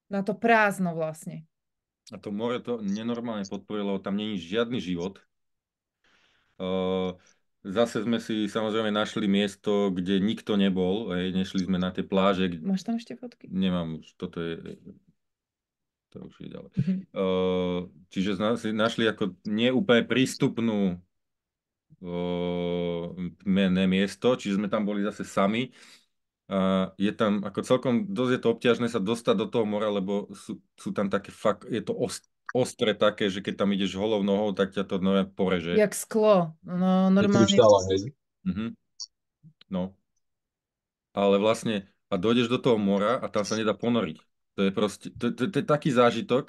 na to prázdno vlastne. A to more to nenormálne podporilo, tam není žiadny život. Zase sme si samozrejme našli miesto, kde nikto nebol, nešli sme na tie pláže. Máš tam ešte fotky? Nemám už, toto je... To už je ďalej. Čiže si našli ako neúplne prístupnú miesto, čiže sme tam boli zase sami. Je tam ako celkom dosť je to obťažné sa dostať do toho mora, lebo sú tam také fakt, je to ostré také, že keď tam ideš holou nohou, tak ťa to poreže. Jak sklo. No, Je normálne. kryštála, hej? No. Ale vlastne, a dojdeš do toho mora a tam sa nedá ponoriť. To je proste, to je taký zážitok,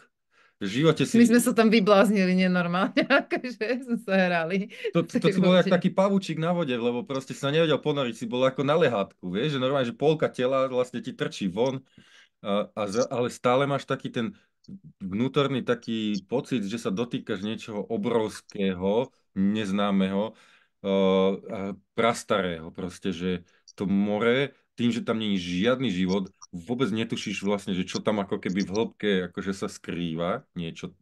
v živote si... My sme sa tam vybláznili nenormálne, akože sme sa hrali. To si bol jak taký pavúčik na vode, lebo proste sa nevedel ponoriť, si bol ako na lehátku, vieš, že normálne, že polka tela vlastne ti trčí von, ale stále máš taký ten vnútorný taký pocit, že sa dotýkaš niečoho obrovského, neznámeho, prastarého, proste, že to more, tým, že tam nie je žiadny život, vôbec netušíš vlastne, že čo tam ako keby v hĺbke akože sa skrýva niečo,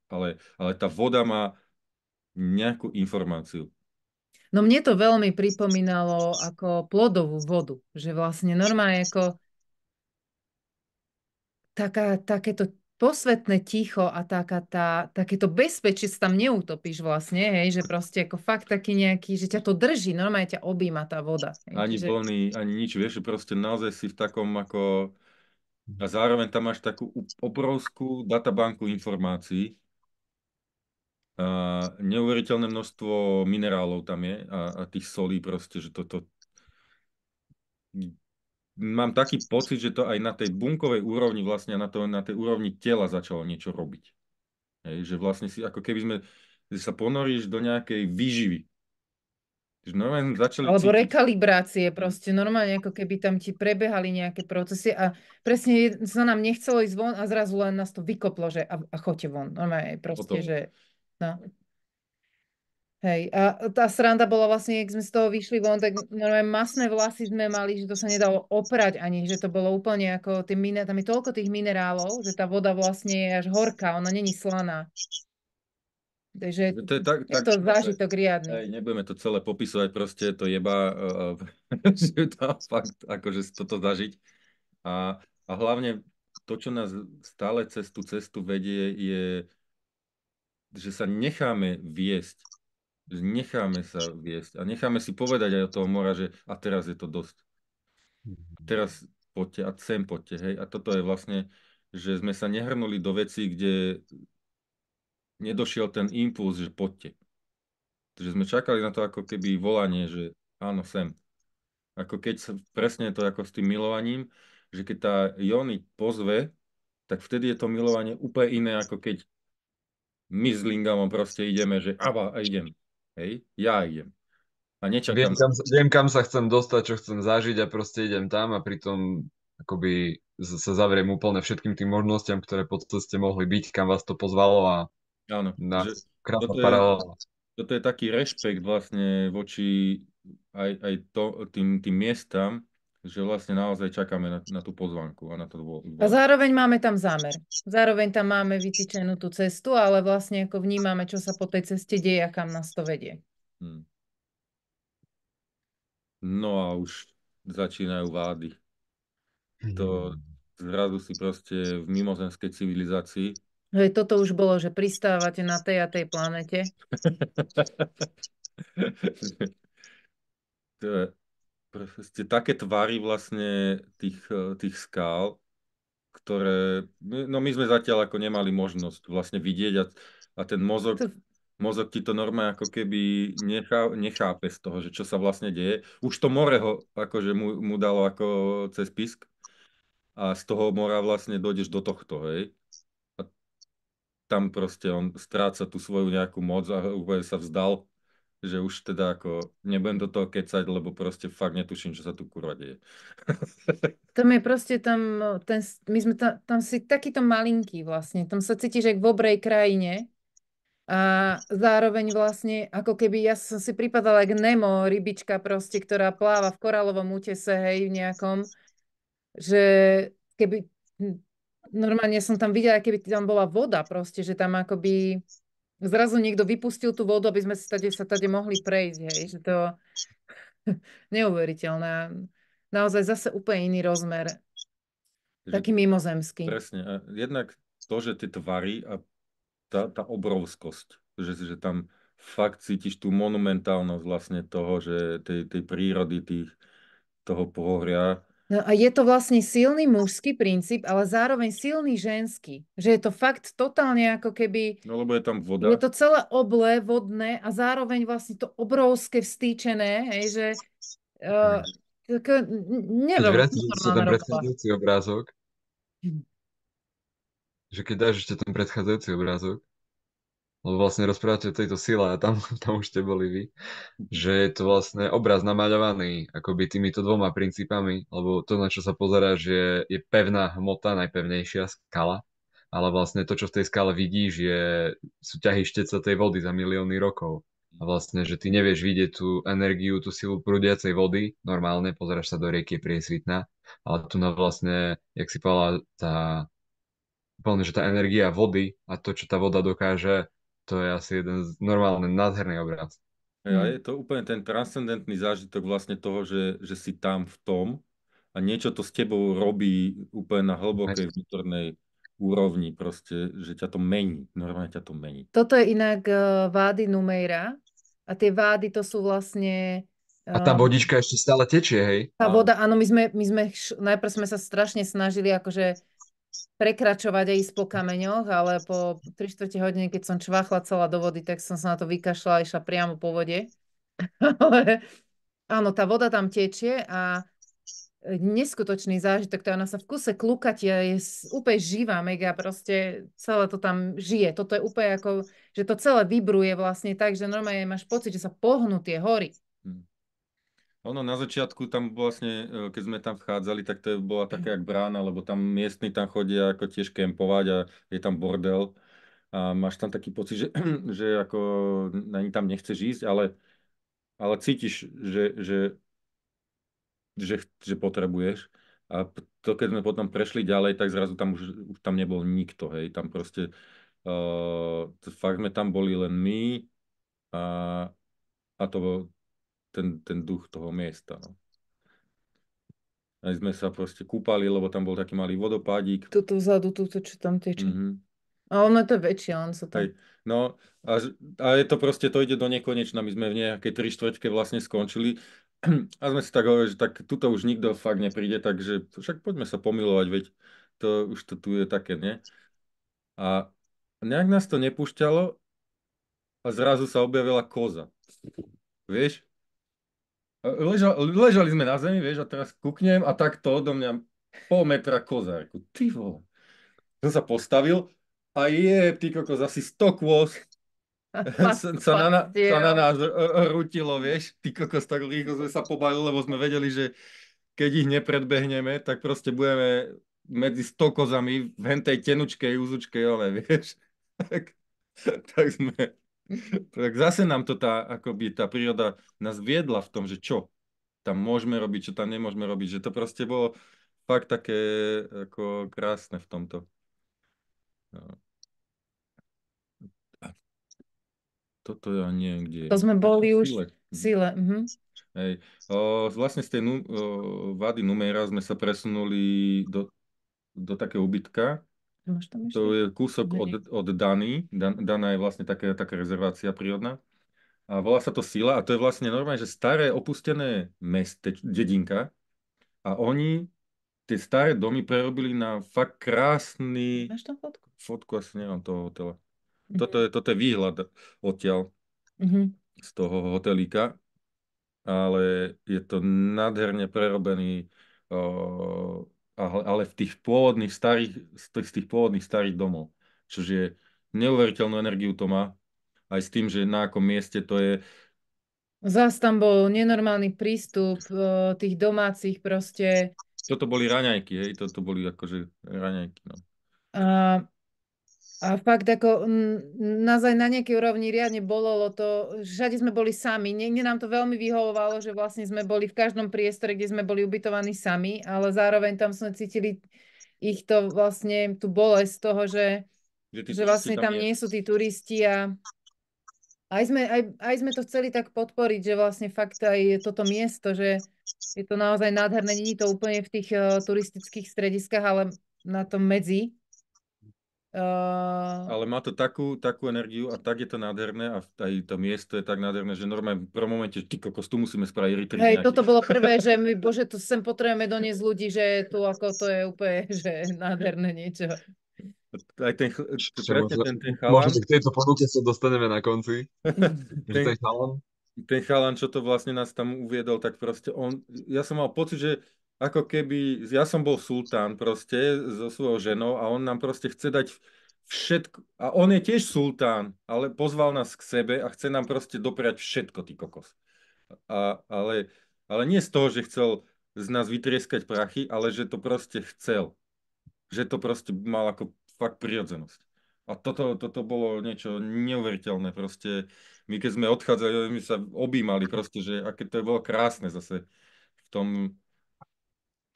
ale tá voda má nejakú informáciu. No mne to veľmi pripomínalo ako plodovú vodu, že vlastne normálne ako takéto posvetné ticho a takéto bezpečie sa tam neutopíš vlastne, hej, že proste ako fakt taký nejaký, že ťa to drží, normálne ťa objíma tá voda. Hej, Ani čiže... vlny, ani nič, vieš, že proste naozaj si v takom ako... A zároveň tam máš takú obrovskú databanku informácií. Neuveriteľné množstvo minerálov tam je a tých solí proste, že toto... Mám taký pocit, že to aj na tej bunkovej úrovni, vlastne na tej úrovni tela začalo niečo robiť. Hej, že vlastne si, ako keby sme že sa ponoríš do nejakej výživy. Že normálne sme začali Alebo cítiť. rekalibrácie proste, normálne ako keby tam ti prebehali nejaké procesy a presne sa nám nechcelo ísť von a zrazu len nás to vykoplo, že a choďte von. Normálne proste, Hotovo. že no. Hej, a tá sranda bola vlastne, keď sme z toho vyšli von, tak normálne masné vlasy sme mali, že to sa nedalo oprať ani, že to bolo úplne ako tam je toľko tých minerálov, že tá voda vlastne je až horká, ona není slaná. Takže To je tak, je to zážitok riadny. nebudeme to celé popisovať, proste to jeba, že to fakt, akože toto zažiť. A hlavne to, čo nás stále cez tú cestu vedie, je, že sa necháme viesť. Že necháme sa viesť a necháme si povedať aj od toho mora, že a teraz je to dosť. A teraz poďte a sem poďte, hej. A toto je vlastne, že sme sa nehrnuli do vecí, kde nedošiel ten impuls, že poďte. Že sme čakali na to ako keby volanie, že áno, sem. Ako keď presne to ako s tým milovaním, že keď tá Jony pozve, tak vtedy je to milovanie úplne iné, ako keď my s Lingamom proste ideme, že a idem. Hej, ja idem. A Viem, nečakám. viem, kam sa chcem dostať, čo chcem zažiť a proste idem tam a pritom akoby sa zavriem úplne všetkým tým možnostiam, ktoré po ceste mohli byť, kam vás to pozvalo a Áno, na že krásna toto je, paralela. toto je taký rešpekt vlastne voči aj tým miestam, že vlastne naozaj čakáme na tú pozvánku a na to A volanie. zároveň máme tam zámer. Zároveň tam máme vytýčenú tú cestu, ale vlastne ako vnímame, čo sa po tej ceste deje a kam nás to vedie. Hm. No a už začínajú vády. To zrazu si proste v mimozemskej civilizácii. Hej, toto už bolo, že pristávate na tej a tej planete. To je proste také tvary vlastne tých skál, ktoré, no my sme zatiaľ ako nemali možnosť vlastne vidieť a ten To, mozog ti to normálne ako keby nechápe z toho, že čo sa vlastne deje. Už to more ho akože mu dalo ako cez pisk a z toho mora vlastne dojdeš do tohto, hej. A tam proste on stráca tú svoju nejakú moc a úplne sa vzdal, že už teda ako nebudem do toho kecať, lebo proste fakt netuším, čo sa tu kurva deje. tam je proste tam, my sme tam si takýto malinký vlastne. Tam sa cítiš jak v obrej krajine a zároveň vlastne ako keby ja som si pripadala jak Nemo, rybička proste, ktorá pláva v korálovom útese, hej, v nejakom, že keby normálne som tam videla, keby tam bola voda proste, že tam akoby zrazu niekto vypustil tú vodu, aby sme sa tady mohli prejsť, hej, že to neuveriteľné. Naozaj zase úplne iný rozmer, Že taký mimozemský. presne. A jednak to, že tie tvary a tá obrovskosť, že tam fakt cítiš tú monumentálnosť vlastne toho, že tej prírody, toho pohoria. No a je to vlastne silný mužský princíp, ale zároveň silný ženský. Že je to fakt totálne ako keby No lebo je tam je voda. to celé oble, vodné a zároveň vlastne to obrovské vstýčené, hej, že uh, Keď neviem, vrátim ešte normálna ten robola. predchádzajúci obrázok, že keď dáš ešte ten predchádzajúci obrázok, lebo vlastne rozprávate o tejto sile a tam, tam už ste boli vy, že je to vlastne obraz namaľovaný akoby týmito dvoma princípami, lebo to, na čo sa pozeráš, je pevná hmota, najpevnejšia skala, ale vlastne to, čo v tej skale vidíš, sú ťahy šteca tej vody za milióny rokov. A vlastne, že ty nevieš vidieť tú energiu, tú silu prúdiacej vody, normálne, pozeráš sa do rieky, je priesvitná, ale tu na vlastne, jak si povedala, úplne, že tá energia vody a to, čo tá voda dokáže, to je asi jeden normálne nádherný obraz. A je to úplne ten transcendentný zážitok vlastne toho, že si tam v tom a niečo to s tebou robí úplne na hlbokej vnútornej úrovni proste, že ťa to mení. Normálne ťa to mení. Toto je inak vády Numeira a tie vády to sú vlastne A tá vodička ešte stále tečie, hej? tá voda, áno, najprv sme sa strašne snažili akože prekračovať a ísť po kameňoch, ale po 3/4 hodine, keď som čvachla celá do vody, tak som sa na to vykašľala a išla priamo po vode. Ale áno, tá voda tam tečie a neskutočný zážitok, to ona sa v kuse klukatia, je úplne živá, mega, proste celé to tam žije. Toto je úplne ako, že to celé vibruje vlastne tak, že normálne máš pocit, že sa pohnú tie hory. Hm. Ono na začiatku tam vlastne, keď sme tam vchádzali, tak to bola taká jak brána, lebo tam miestni tam chodia ako tiež kempovať a je tam bordel a máš tam taký pocit, že, že ako ani tam nechceš ísť, ale cítiš, že potrebuješ. A to, keď sme potom prešli ďalej, tak zrazu tam už tam nebol nikto, hej. Tam proste, fakt sme tam boli len my a, a to bol ten duch toho miesta, no. Aj sme sa proste kúpali, lebo tam bol taký malý vodopádík. Tuto vzadu, tuto, čo tam teče. Mhm. A ono je to väčšie, on sa tam... Hej. No a je to proste, to ide do nekonečna. My sme v nejakej 3/4 vlastne skončili a sme si tak hovorili, že tak tuto už nikto fakt nepríde, takže však poďme sa pomilovať, veď to už to tu je také, nie? A nejak nás to nepúšťalo a zrazu sa objavila koza. Vieš? Ležali sme na zemi, vieš, a teraz kúknem a takto odo mňa pol metra koza. Reku, ty vole. Som sa postavil a ty kokos, asi 100 kôz sa na nás rútilo, vieš. Ty kokos, tak rýchlo sme sa pobavili, lebo sme vedeli, že keď ich nepredbehneme, tak proste budeme medzi 100 kozami v hentej tenučkej úzučkej, ale vieš. Tak sme... Tak zase nám to akoby tá príroda nás viedla v tom, že čo tam môžeme robiť, čo tam nemôžeme robiť, že to proste bolo fakt také ako krásne v tomto. No. A toto ja neviem, kde je. To sme boli už Sile. v Sile. Hej. Vlastne z tej Vady Numera sme sa presunuli do takého ubytka. Máš tam To ešte? je kúsok od Dany. Dana je vlastne taká rezervácia prírodná. A volá sa to Sila a to je vlastne normálne, že staré opustené dedinka a oni tie staré domy prerobili na fakt krásny... Máš tam fotku? Fotku asi nemám toho hotela. Mhm. Toto je výhľad odtiaľ Mhm. z toho hotelíka, ale je to nádherne prerobený, ale v tých pôvodných z tých pôvodných starých domov. Čože neuveriteľnú energiu to má. Aj s tým, že na akom mieste to je. Zas tam bol nenormálny prístup tých domácich proste. Toto boli raňajky, hej, toto boli akože raňajky, no. A fakt ako nás aj na nejakej úrovni riadne bolelo to, všade sme boli sami. Niekde nám to veľmi vyhovovalo, že vlastne sme boli v každom priestore, kde sme boli ubytovaní sami, ale zároveň tam sme cítili ich to vlastne, tú bolesť toho, že vlastne tam nie sú tí turisti a aj sme to chceli tak podporiť, že vlastne fakt aj toto miesto, že je to naozaj nádherné, není to úplne v tých turistických strediskách, ale na tom medzi. Ale má to takú energiu a tak je to nádherné a aj to miesto je tak nádherné, že normálne v prvom momente, ty kokos, tu musíme spraviť retreat Hej, nejaký. toto bolo prvé, že my, bože, to sem potrebujeme doniesť ľudí, že tu ako to je úplne, že nádherné niečo. Aj ten chalan. Možno k tejto ponuke sa dostaneme na konci. Ten chalan. Ten chalan, čo to vlastne nás tam uviedol, tak proste ja som mal pocit, že ako keby, ja som bol sultán proste so svojou ženou a on nám proste chce dať všetko, a on je tiež sultán, ale pozval nás k sebe a chce nám proste dopriať všetko, ty kokos. Ale nie z toho, že chcel z nás vytrieskať prachy, ale že to proste chcel. Že to proste mal ako fakt prirodzenosť. A toto bolo niečo neuveriteľné. Proste my keď sme odchádzali, my sa objímali proste, že aké to bolo krásne zase v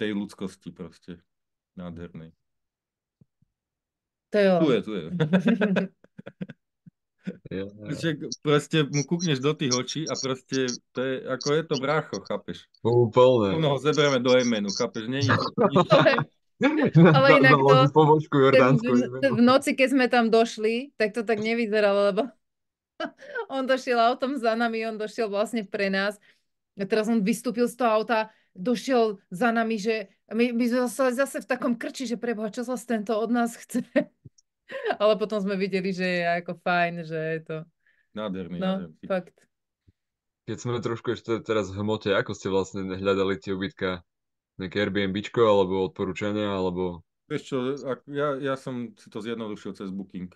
tej ľudskosti proste nádhernej. To je Tu je. Proste mu kúkneš do tých očí a proste to je, ako je to brácho, chápeš? Úplne. Ono ho zeberieme do Jemenu, chápeš? Není to nič. Ale inak to, pobočku Jordánsku. v noci, keď sme tam došli, tak to tak nevyzeralo, lebo on došiel autom za nami, on došiel vlastne pre nás. A teraz on vystúpil z toho auta, došiel za nami, že my sme zase v takom krči, že preboha, čo zase tento od nás chce. Ale potom sme videli, že je ako fajn, že je to... Nádherný, No, nádherný. fakt. Keď sme trošku ešte teraz v hmote, ako ste vlastne hľadali tie ubytka? Nejaké Airbnbčko, alebo odporúčania, alebo... Vieš čo, ja som si to zjednodušil cez Booking.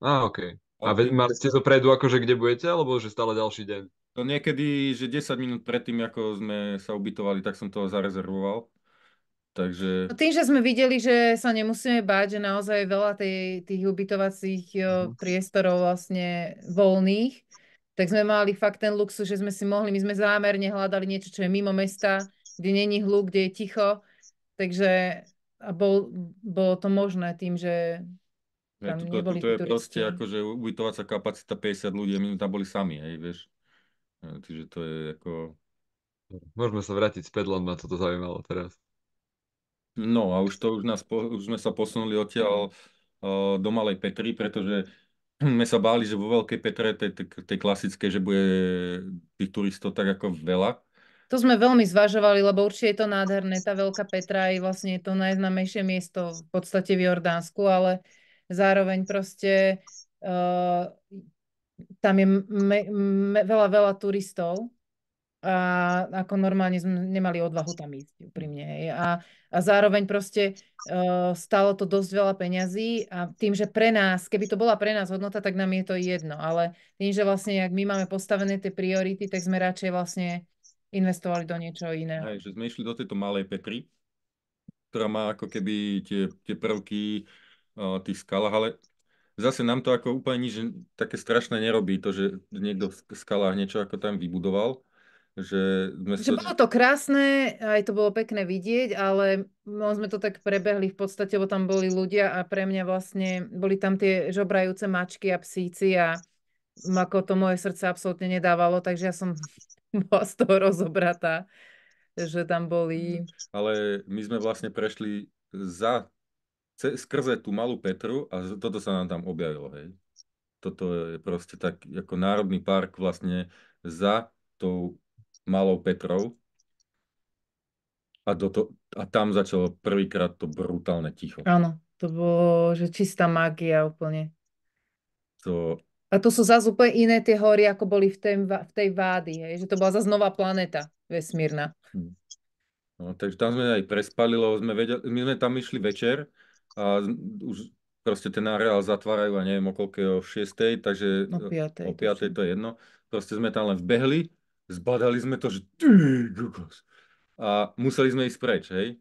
OK. A A mali ste to predu, akože kde budete, alebo že stále ďalší deň? to niekedy, že 10 minút predtým, ako sme sa ubytovali, tak som to zarezervoval. Takže No tým, že sme videli, že sa nemusíme báť, že naozaj je veľa tých ubytovacích priestorov vlastne voľných, tak sme mali fakt ten luxus, že sme si mohli, my sme zámerne hľadali niečo, čo je mimo mesta, kde není hluk, kde je ticho, takže a bolo to možné tým, že tam neboli tuto tí je proste turisti. akože ubytovacia kapacita 50 ľudí a my sme tam boli sami, hej, vieš. Čiže to je ako... Môžeme sa vrátiť späť, len ma toto zaujímalo teraz. No a už sme sa posunuli odtiaľ do Malej Petry, pretože sme sa báli, že vo Veľkej Petre, tej klasickej, že bude tých turistov tak ako veľa. To sme veľmi zvažovali, lebo určite je to nádherné. Tá Veľká Petra je vlastne to najznámejšie miesto v podstate v Jordánsku, ale zároveň proste tam je veľa, veľa turistov a ako normálne sme nemali odvahu tam ísť, úprimne. Hej. A zároveň proste stalo to dosť veľa peňazí a tým, že pre nás, keby to bola pre nás hodnota, tak nám je to jedno, ale tým, že vlastne, ak my máme postavené tie priority, tak sme radšej vlastne investovali do niečoho iného. Hej, že sme išli do tejto Malej Petry, ktorá má ako keby tie prvky tých skalách, ale zase nám to ako úplne nič také strašné nerobí, to, že niekto v skalách niečo ako tam vybudoval, že sme Že bolo to krásne, aj to bolo pekné vidieť, ale sme to tak prebehli v podstate, lebo tam boli ľudia a pre mňa vlastne boli tam tie žobrajúce mačky a psíci a ako to moje srdce absolútne nedávalo, takže ja som bola z toho rozobratá, že tam boli... Ale my sme vlastne prešli skrze tú malú Petru a toto sa nám tam objavilo, hej. Toto je proste tak ako národný park vlastne za tou malou Petrou a tam začalo prvýkrát to brutálne ticho. Áno, to bolo, že čistá mágia úplne. To, A tu sú zase úplne iné tie hory, ako boli v tej Vády, hej? Že to bola zase nová planéta vesmírna. hm. No, takže tam sme aj prespali, lebo my sme tam išli večer a už proste ten areál zatvárajú a neviem o koľko o 6, takže O 5. o 5 tuším. to je jedno. Proste sme tam len vbehli, zbadali sme to, že ty kokos. A museli sme ísť preč, hej.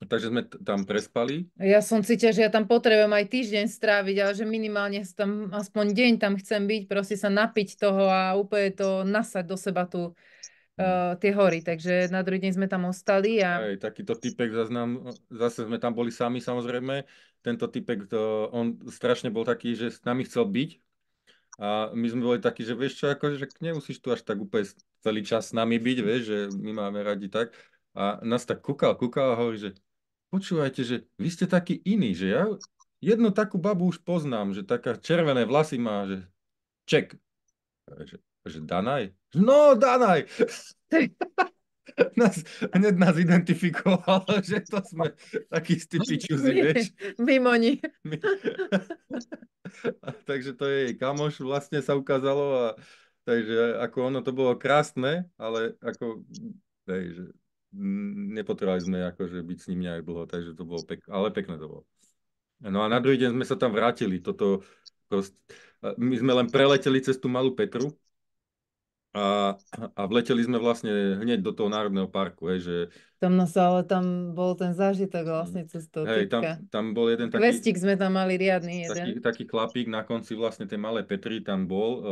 Takže sme tam prespali. Ja som cítila, že ja tam potrebujem aj týždeň stráviť, ale že minimálne tam aspoň deň tam chcem byť, proste sa napiť toho a úplne to nasať do seba tie hory. Takže na druhý deň sme tam ostali a Aj takýto typek zase sme tam boli sami samozrejme. Tento typek, on strašne bol taký, že s nami chcel byť. A my sme boli takí, že vieš čo, akože že nemusíš tu až tak úplne celý čas s nami byť, vieš, že my máme radi tak. A nás tak kúkal a hovorí, že počúvajte, že vy ste takí iní, že ja jednu takú babu už poznám, že taká červené vlasy má, že ček. Že Danaj? No, Danaj! Hneď nás identifikoval, že to sme takí istí pičuzi, vieš. mimo nich. Takže to je jej kamoš, vlastne sa ukázalo a takže ako ono to bolo krásne, ale ako že nepotrebovali sme akože byť s ním nejak dlho, takže to bolo ale pekné to bolo. No a na druhý deň sme sa tam vrátili, my sme len preleteli cez tú malú Petru a vleteli sme vlastne hneď do toho národného parku, hej, že Ale tam bol ten zážitok vlastne cez toho hej, typka. tam bol jeden Kvestík sme tam mali riadny jeden. taký chlapík na konci vlastne tej malej Petry tam bol,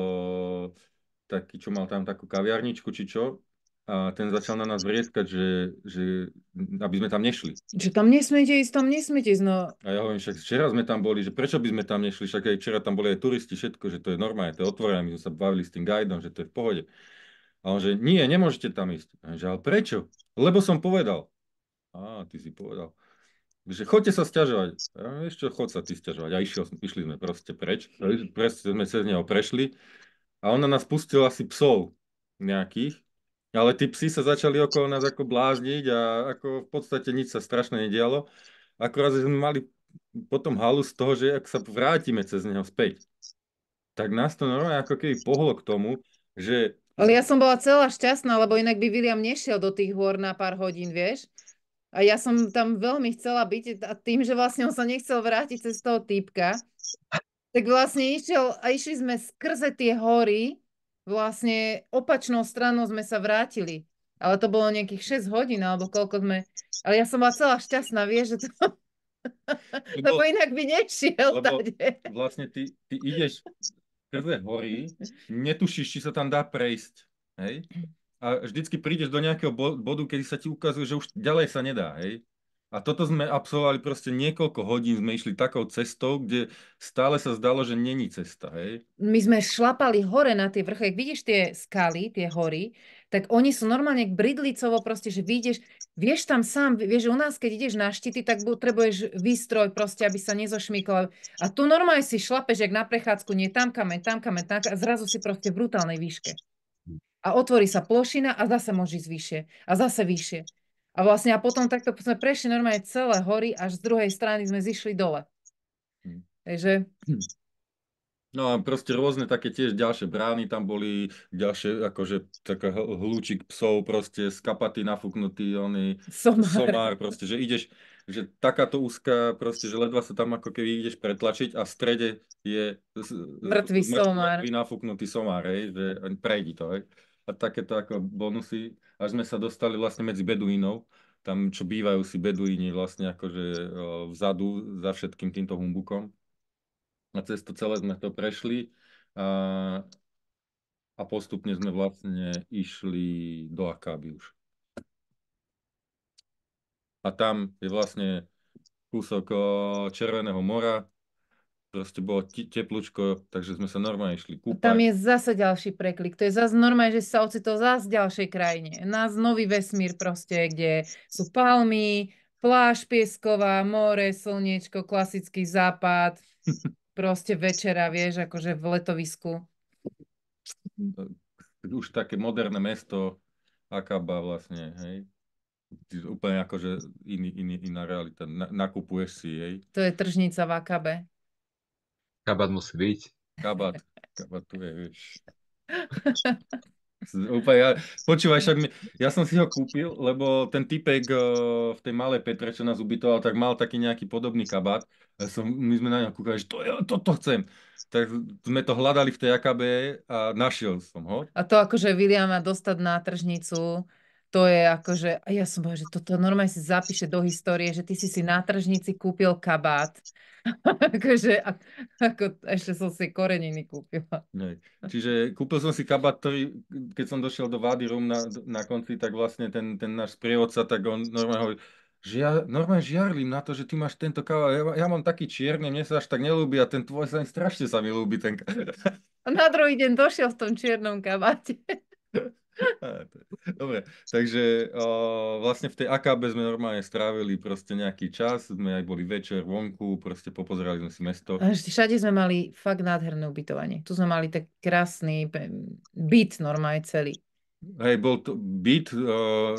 taký, čo mal tam takú kaviarničku, či čo, a ten začal na nás vrieskať, že aby sme tam nešli. Že tam nesmiete ísť, no. A ja hovorím, však včera sme tam boli, že prečo by sme tam nešli, však aj včera tam boli aj turisti, všetko, že to je normálne, to je otvorené, my sme sa bavili s tým guidom, že to je v pohode. A on, že nie, nemôžete tam ísť. A že, ale prečo? Lebo som povedal. Ty si povedal. Že chodte sa sťažovať. A vieš čo, chod sa ty sťažovať. A išli sme proste preč. Presne sme cez neho prešli. A on na nás pustil asi psov nejakých. Ale tí psi sa začali okolo nás ako blázniť a ako v podstate nič sa strašne nedialo. Akorát, že sme mali potom halu z toho, že ak sa vrátime cez neho späť, tak nás to normálne ako keby pohlo k tomu, že Ale ja som bola celá šťastná, lebo inak by William nešiel do tých hôr na pár hodín, vieš. A ja som tam veľmi chcela byť a tým, že vlastne on sa nechcel vrátiť cez toho týpka, tak vlastne išiel a išli sme skrze tie hory, vlastne opačnou stranou sme sa vrátili. Ale to bolo nejakých 6 hodín, alebo koľko sme... Ale ja som bola celá šťastná, vieš, že to... Lebo inak by nešiel Lebo tade. vlastne ty ideš skrze hory, netušíš, či sa tam dá prejsť, hej? A vždycky prídeš do nejakého bodu, kedy sa ti ukazuje, že už ďalej sa nedá, hej? A toto sme absolvovali proste niekoľko hodín, sme išli takou cestou, kde stále sa zdalo, že není cesta, hej? My sme šlapali hore na tie vrchy. Ak vidíš tie skaly, tie hory, tak oni sú normálne bridlicovo proste, že vidieš, vieš tam sám, vieš, že u nás, keď ideš na štíty, tak potrebuješ výstroj proste, aby sa nezošmykla. A tu normálne si šlapeš, jak na prechádzku, nie tam kameň, a zrazu si proste v brutálnej výške. A otvorí sa plošina a zase môže ísť vyššie. A zase vyššie. A vlastne a potom takto sme prešli normálne celé hory, až z druhej strany sme zišli dole. Takže... No a proste rôzne také tiež ďalšie brány tam boli, ďalšie akože taká hľúčik psov proste z kapaty nafúknutý, somár proste, že ideš, že takáto úzka proste, že ledva sa tam ako keby ideš pretlačiť a v strede je mŕtvý somár. Mŕtvý nafúknutý somár, hej, že prejdi to, hej. A takéto ako bonusy, až sme sa dostali vlastne medzi beduínov, tam čo bývajú si beduíni vlastne akože vzadu za všetkým týmto humbukom. A cez to celé sme to prešli a postupne sme vlastne išli do Akáby už. A tam je vlastne kúsok Červeného mora, proste bolo teplúčko, takže sme sa normálne išli kúpať. Tam je zase ďalší preklik. To je zase normálne, že sa ocitol zase v ďalšej krajine. Nás nový vesmír proste, kde sú palmy, pláž piesková, more, slniečko, klasický západ. Proste večera, vieš, akože v letovisku. Už také moderné mesto, Akaba vlastne, hej. Úplne akože iná realita. Nakupuješ si, hej. To je tržnica v Akabe. Kabát musí byť. Kabát tu je, vieš. Úplne, počúvaj, však ja som si ho kúpil, lebo ten typek v tej malej Petre, čo nás ubytoval, tak mal taký nejaký podobný kabát. My sme na ňo kúkali, že toto chcem. Tak sme to hľadali v tej Akabe a našiel som ho. A to akože Williama dostať na tržnicu, to je akože, a ja som povedal, že toto normálne si zapíše do histórie, že ty si na tržnici kúpil kabát. Akože, ešte som si koreniny kúpila. Čiže kúpil som si kabát, ktorý, keď som došiel do Wadi Rum na konci, tak vlastne ten náš sprievodca, tak on normálne hovorí, že ja normálne žiarlim na to, že ty máš tento kabát. Ja mám taký čierny, mne sa až tak nelúbi a ten tvoj sa strašne sa mi ľúbi. A na druhý deň došiel v tom čiernom kabáte. Dobre, takže vlastne v tej Akabe sme normálne strávili proste nejaký čas, sme aj boli večer vonku, proste popozerali sme si mesto. A všade sme mali fakt nádherné ubytovanie. Tu sme mali tak krásny byt normálne celý. Hej, bol to byt,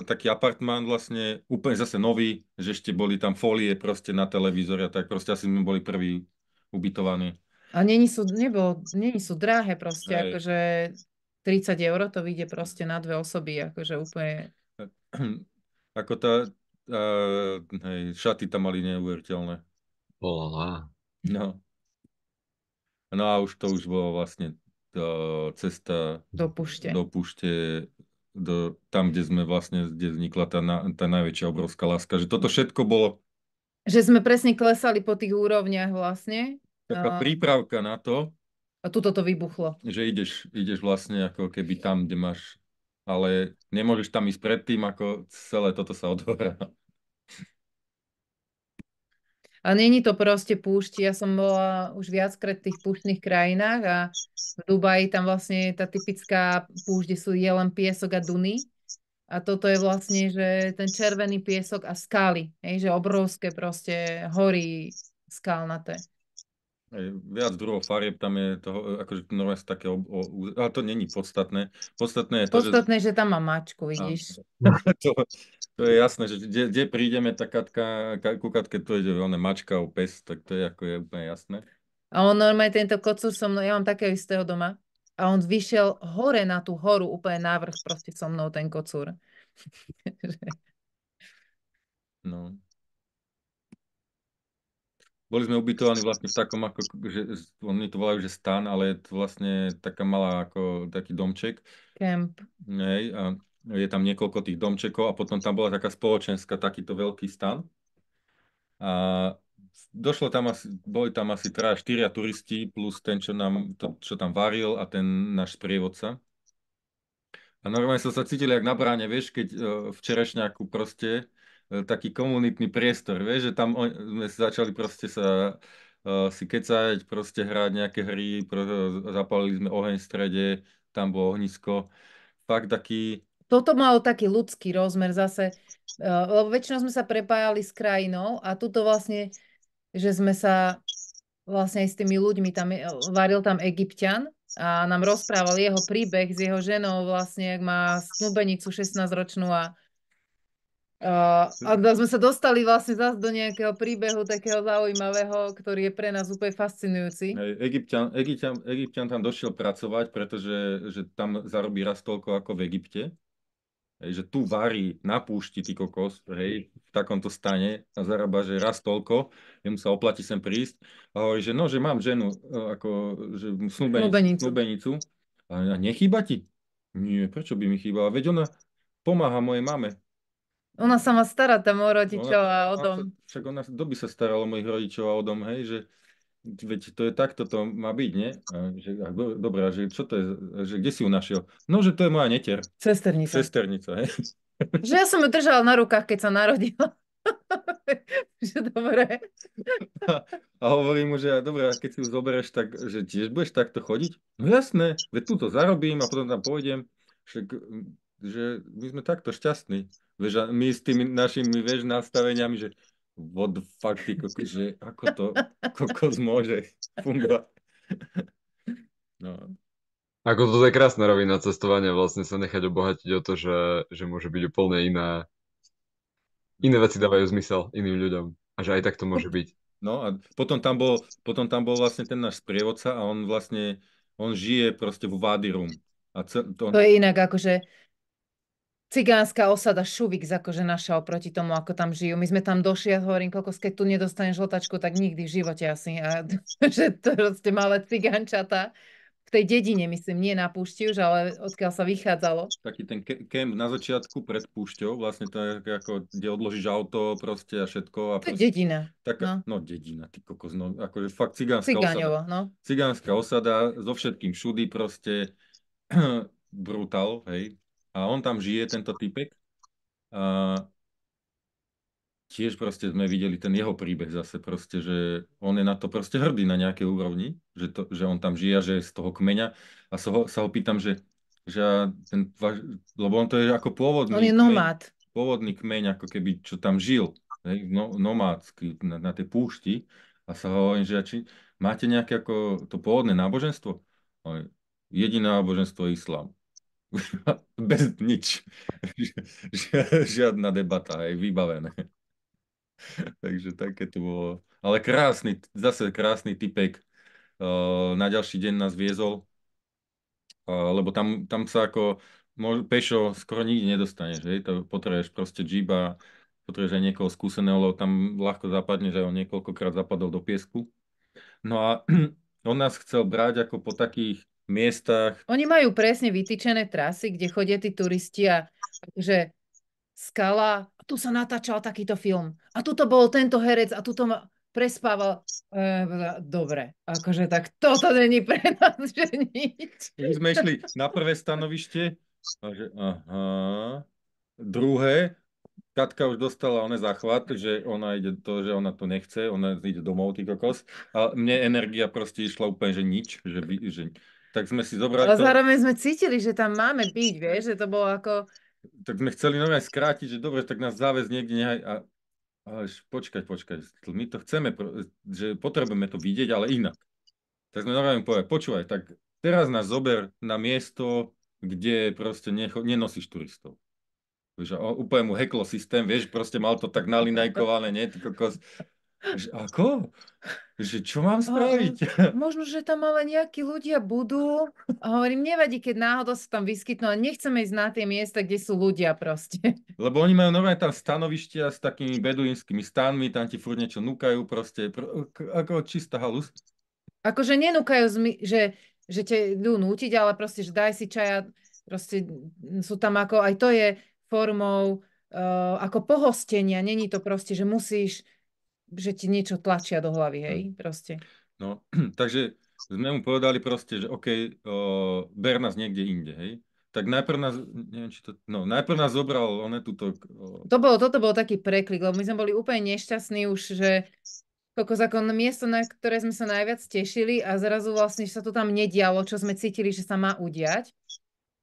taký apartmán vlastne, úplne zase nový, že ešte boli tam fólie proste na televízore a tak proste asi sme boli prví ubytovaní. A není sú drahé proste, akože 30 eur to vyjde proste na 2 osoby, akože úplne... Ako šaty tam mali neuveriteľné. No. No a to už bolo vlastne cesta do púšte. Tam, kde sme vlastne, kde vznikla tá najväčšia obrovská láska. Že toto všetko bolo... Že sme presne klesali po tých úrovniach vlastne. Taká prípravka na to. A tuto to vybuchlo. Že ideš vlastne ako keby tam, kde máš, ale nemôžeš tam ísť predtým, ako celé toto sa odohrá. A není to proste púšť. Ja som bola už viackrát v tých púštnych krajinách a v Dubaji tam vlastne tá typická púšť, je len piesok a duny. A toto je vlastne, že ten červený piesok a skaly. Že obrovské proste hory skalnaté. Viac druhov farieb, tam je toho, akože normálne také, ale to není podstatné. Podstatné je že tam má mačku, vidíš. To je jasné, že kde prídeme, tá ku Katke to ide ona mačka o pes, tak to je úplne jasné. A on normálne tento kocúr ja mám takého istého doma. a on vyšiel hore na tú horu, úplne návrh proste so mnou ten kocúr. No. Boli sme ubytovaní vlastne v takom, ako, že oni to volajú, že stan, ale je to vlastne taká malá, ako taký domček. Camp. Hej, a je tam niekoľko tých domčekov a potom tam bola taká spoločenská, takýto veľký stan. A boli tam asi 3-4 turisti plus ten, čo tam varil a ten náš sprievodca. A normálne som sa cítil jak na bráne, vieš, keď v Čerešňaku proste taký komunitný priestor, vieš, že tam sme začali proste si kecať, proste hrať nejaké hry, zapálili sme oheň v strede, tam bolo ohnisko. Fakt taký, Toto malo taký ľudský rozmer zase, lebo väčšinou sme sa prepájali s krajinou a tuto vlastne, že sme sa vlastne aj s tými ľuďmi, varil tam Egypťan a nám rozprával jeho príbeh s jeho ženou vlastne, jak má snúbenicu 16-ročnú a sme sa dostali vlastne zase do nejakého príbehu takého zaujímavého, ktorý je pre nás úplne fascinujúci. hej, Egypťan tam došiel pracovať, pretože že tam zarobí raz toľko ako v Egypte. Hej, že tu varí na púšti, ty kokos, hej, v takomto stane a zarába, že raz toľko, jemu sa oplatí sem prísť a hovorí, že no, že mám ženu, ako, že snúbenicu. A nechýba ti? Nie, prečo by mi chýbala? Veď ona pomáha mojej mame. Ona sa má stará tam o rodičov a o dom. Však ona, kto by sa staral o mojich rodičov a o dom, hej, že veď to je takto, to má byť, nie? Dobre, a že čo to je, že kde si ju našiel? No, že to je moja netier. Sesternica, hej. Že ja som ju držala na rukách, keď sa narodila. Že dobre. A hovorím mu, že dobre, a keď si ju zoberieš, tak že tiež budeš takto chodiť? No jasné, veď tu to zarobím a potom tam pôjdem. Však, že my sme takto šťastní. Vieš, a my s tými našimi, vieš, nastaveniami, že what the fuck, ty kokos, že ako to kokos môže fungovať. No. Ako to je krásna rovina cestovania, vlastne sa nechať obohatiť o to, že môže byť úplne iné veci dávajú zmysel iným ľuďom. A že aj tak to môže byť. No a potom tam bol vlastne ten náš sprievodca a on žije proste v Wadi Rum. To je inak akože cigánska osada Šuvik akože naša oproti tomu, ako tam žijú. My sme tam došli a hovorím, kokos, keď tu nedostaneš žltačku, tak nikdy v živote asi. A, že to proste malé cigánčata v tej dedine, myslím, nie na púšti už, ale odkiaľ sa vychádzalo. Taký ten kemp na začiatku pred púšťou, vlastne to je ako, kde odložíš auto proste a všetko. A to je dedina. Taká, no dedina, ty kokos, no akože fakt cigánska Cigáňovo, osada. No. Cigánska osada, so všetkým všudy proste brutál, hej. A on tam žije, tento typek. A tiež proste sme videli ten jeho príbeh zase proste, že on je na to proste hrdý na nejakej úrovni, že on tam žije, že je z toho kmeňa a sa ho pýtam, že lebo on to je ako On je nomád. Pôvodný kmeň, ako keby, čo tam žil, hej, nomádsky na tej púšti a sa hovorím, že máte nejaké ako to pôvodné náboženstvo? Jediné náboženstvo je islám. Bez nič. Žiadna debata, aj vybavené. Takže také to bolo. Ale zase krásny typek. Na ďalší deň nás viezol, lebo tam sa ako pešo skoro nikdy nedostaneš. Hej? To potrebuješ proste džiba, potrebuješ aj niekoho skúseného, lebo tam ľahko zapadne, že on niekoľkokrát zapadol do piesku. No a on nás chcel brať ako po takých miestach. Oni majú presne vytýčené trasy, kde chodia tí turisti a že skala, tu sa natáčal takýto film. A tuto bol tento herec a tuto prespával. Dobre, akože tak toto není pre nás, že nič. My sme išli na prvé stanovište a že aha. Druhé, Katka už dostala záchvat, že ona to nechce, ona ide domov, ty kokos. A mne energia proste išla úplne, že nič. Tak sme si zobrali Ale zároveň sme cítili, že tam máme byť, vieš, že to bolo ako... Tak sme chceli normálne skrátiť, že dobre, tak nás záväz niekde nehaj. Ale počkať. My to chceme, že potrebujeme to vidieť, ale inak. Tak sme normálne povedali, počúvaj, tak teraz nás zober na miesto, kde proste nenosíš turistov. Víš, úplne mu heklo systém, vieš, proste mal to tak nalinajkované, nie? Ty kokos. Že ako? Že čo mám A on, spraviť? možno, že tam ale nejakí ľudia budú. A hovorím, nevadí, keď náhodou sa tam vyskytnú, ale nechceme ísť na tie miesta, kde sú ľudia proste. Lebo oni majú normálne tam stanovištia s takými beduínskymi stanmi, tam ti furt niečo núkajú proste, ako čistá halus. Akože nenúkajú, že ťa idú nútiť, ale proste, že daj si čaja, proste sú tam ako, aj to je formou ako pohostenia, není to proste, že musíš, že ti niečo tlačia do hlavy, hej, proste. No, takže sme mu povedali proste, že OK, ber nás niekde inde, hej. Tak najprv nás, neviem, či to, no, najprv nás zobral, on je tuto, Toto bol taký preklik, lebo my sme boli úplne nešťastní už, že kokos ako miesto, na ktoré sme sa najviac tešili a zrazu vlastne, že sa to tam nedialo, čo sme cítili, že sa má udiať.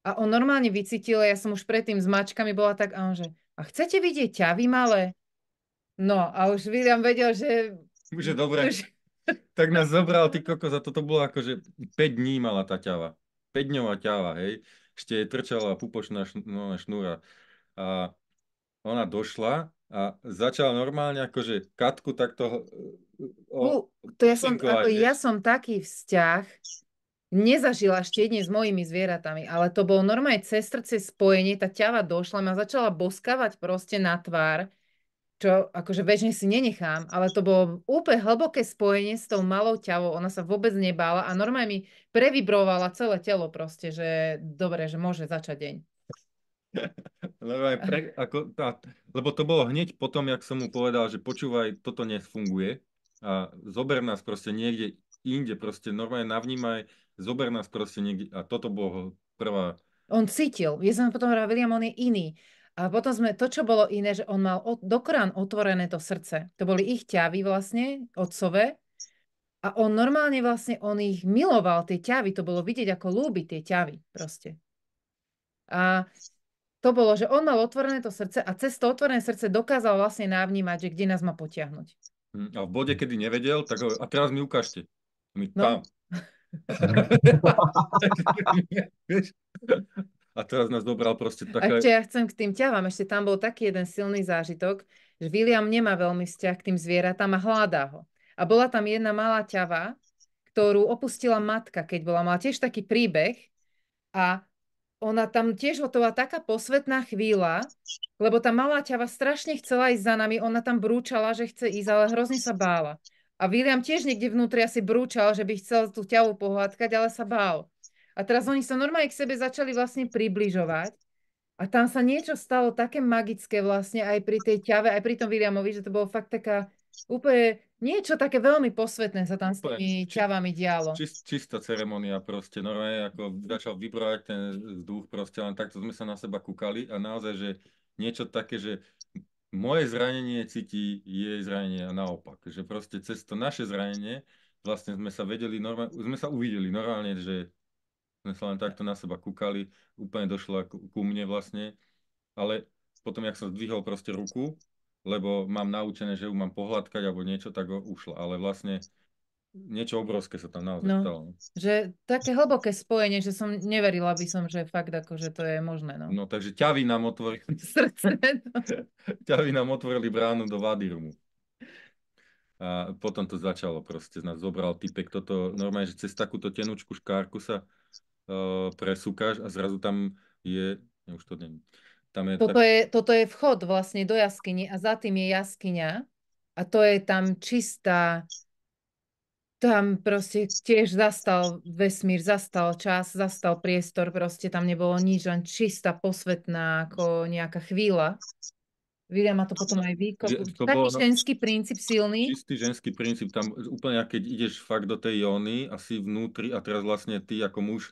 A on normálne vycítil, ja som už predtým s mačkami bola tak, a on že, a chcete vidieť ťavy malé? No, a už William vedel, že... že dobre, tak nás zobral, ty kokos, a toto bolo akože 5 dní mala tá ťava. 5-dňová ťava, hej. Ešte jej trčala pupočná šnúra. A ona došla a začala normálne akože Katku takto Ja som taký vzťah nezažila ešte jedne s mojimi zvieratami, ale to bolo normálne cez srdce spojenie, tá ťava došla, ma začala boskavať proste na tvár, čo akože väčšine si nenechám, ale to bolo úplne hlboké spojenie s tou malou ťavou, ona sa vôbec nebála a normálne mi previbrovala celé telo proste, že dobre, že môže začať deň. Lebo to bolo hneď potom, jak som mu povedal, že počúvaj, toto nefunguje a zober nás proste niekde inde, proste normálne navnímaj, zober nás proste niekde a toto bolo prvá. On cítil, ja som potom hovorila, William, on je iný. A potom to, čo bolo iné, že on mal dokrán otvorené to srdce. To boli ich ťavy vlastne, otcové. A on normálne vlastne, on ich miloval, tie ťavy. To bolo vidieť, ako ľúbi tie ťavy proste. A to bolo, že on mal otvorené to srdce a cez to otvorené srdce dokázal vlastne navnímať, že kde nás má potiahnuť. A v bode, kedy nevedel, tak a teraz mi ukážte. My tam. A teraz nás dobral proste A také... ešte ja chcem k tým ťavám, ešte tam bol taký jeden silný zážitok, že William nemá veľmi vzťah k tým zvieratám a hľadá ho. A bola tam jedna malá ťava, ktorú opustila matka, keď bola mala tiež taký príbeh a ona tam tiež, to bola taká posvetná chvíľa, lebo tá malá ťava strašne chcela ísť za nami, ona tam brúčala, že chce ísť, ale hrozne sa bála. A William tiež niekde vnútri asi brúčal, že by chcel tú ťavu pohľadkať, ale sa bál. A teraz oni sa normálne k sebe začali vlastne približovať. A tam sa niečo stalo také magické vlastne aj pri tej ťave, aj pri tom Williamovi, že to bolo fakt taká úplne niečo také veľmi posvetné sa tam s tými ťavami dialo. Čistá ceremonia proste, normálne ako začal vybrovať ten vzduch proste, len takto sme sa na seba kúkali a naozaj, že niečo také, že moje zranenie cíti jej zranenie a naopak, že proste cez to naše zranenie vlastne sme sa vedeli normálne, sme sa uvideli normálne, že sme sa len takto na seba kúkali, úplne došla ku mne vlastne, ale potom, jak som zdvihol proste ruku, lebo mám naučené, že ju mám pohľadkať alebo niečo, tak ho ušla, ale vlastne niečo obrovské sa tam naozaj stalo. Že také hlboké spojenie, že som neverila by som, že fakt ako, že to je možné. No takže ťavy nám otvorili srdce. ťavy nám otvorili bránu do Vadirumu. A potom to začalo proste, nás zobral typek, toto normálne, že cez takúto tenučku škárku sa presúkaš a zrazu tam je, už to neviem, tam je toto je vchod vlastne do jaskyne a za tým je jaskyňa a to je tam čistá, tam proste tiež zastal vesmír, zastal čas, zastal priestor, proste tam nebolo nič, len čistá, posvetná, ako nejaká chvíľa. William ma to potom aj vykopol. Taký ženský princíp silný. Čistý ženský princíp, tam úplne, keď ideš fakt do tej jóny a si vnútri a teraz vlastne ty ako muž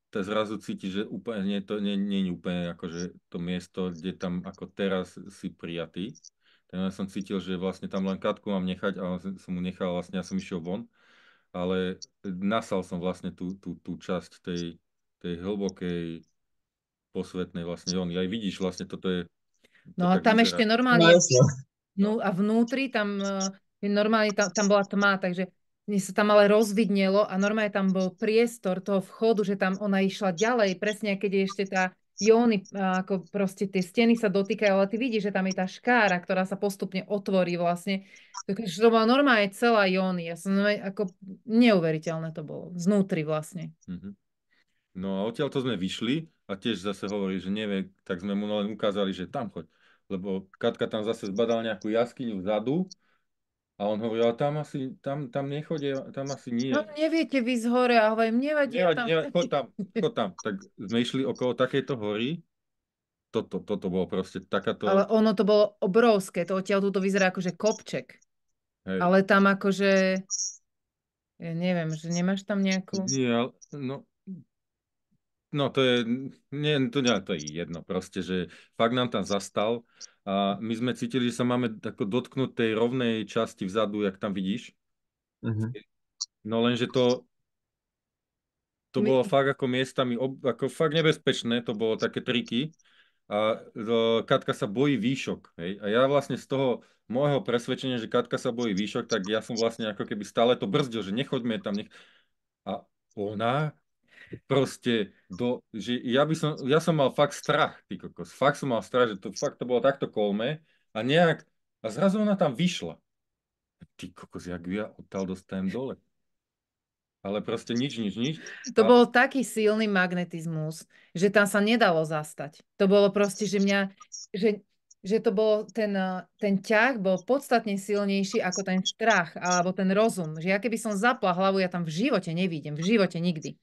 to zrazu cítiš, že úplne to nie je úplne akože to miesto, kde tam ako teraz si prijatý. Tak ja som cítil, že vlastne tam len Katku mám nechať a som mu nechal, vlastne ja som išiel von, ale nasal som vlastne tú časť tej hlbokej posvetnej vlastne jóny. Aj vidíš, vlastne toto je... No a tam ešte normálne... No a vnútri tam normálne tam bola tma, takže mne sa tam ale rozvidnelo a normálne tam bol priestor toho vchodu, že tam ona išla ďalej, presne keď je ešte tá jóny, ako proste tie steny sa dotýkajú, ale ty vidíš, že tam je tá škára, ktorá sa postupne otvorí vlastne. Takže to bola normálne celá jóny. Ja som ako neuveriteľné to bolo. Znútri vlastne. Mhm. No a odtiaľ to sme vyšli a tiež zase hovorí, že nevie, tak sme mu len ukázali, že tam choď. Lebo Katka tam zase zbadal nejakú jaskyňu vzadu a on hovorí, ale tam nechodia, tam asi No nie. neviete vy z hore a hovorím, nevadí, ja Nevadí, tam... nevadí, chod tam. Tak sme išli okolo takejto hory. Toto bolo proste Ale takáto, ono to bolo obrovské. To odtiaľ to vyzerá ako že kopček. hej, Ale tam akože, ja neviem, že nemáš tam nejakú... nie, no to je, nie, to je jedno proste, že fakt nám tam zastal a my sme cítili, že sa máme ako dotknúť tej rovnej časti vzadu, jak tam vidíš. Mhm. No lenže to My, bolo fakt ako miestami, ako fakt nebezpečné, to bolo také triky a Katka sa bojí výšok, hej. A ja vlastne z toho môjho presvedčenia, že Katka sa bojí výšok, tak ja som vlastne ako keby stále to brzdil, že nechoďme tam, a ona proste že ja som mal fakt strach, ty kokos, fakt som mal strach, že to bolo takto kolme a zrazu ona tam vyšla. Ty kokos, jak ju ja odtiaľ dostanem dole. Ale proste nič. to bol taký silný magnetizmus, že tam sa nedalo zastať. To bolo proste, že že to bol ten ťah bol podstatne silnejší ako ten strach alebo ten rozum. Že ja keby som zapla hlavu, ja tam v živote nevidím, v živote nikdy.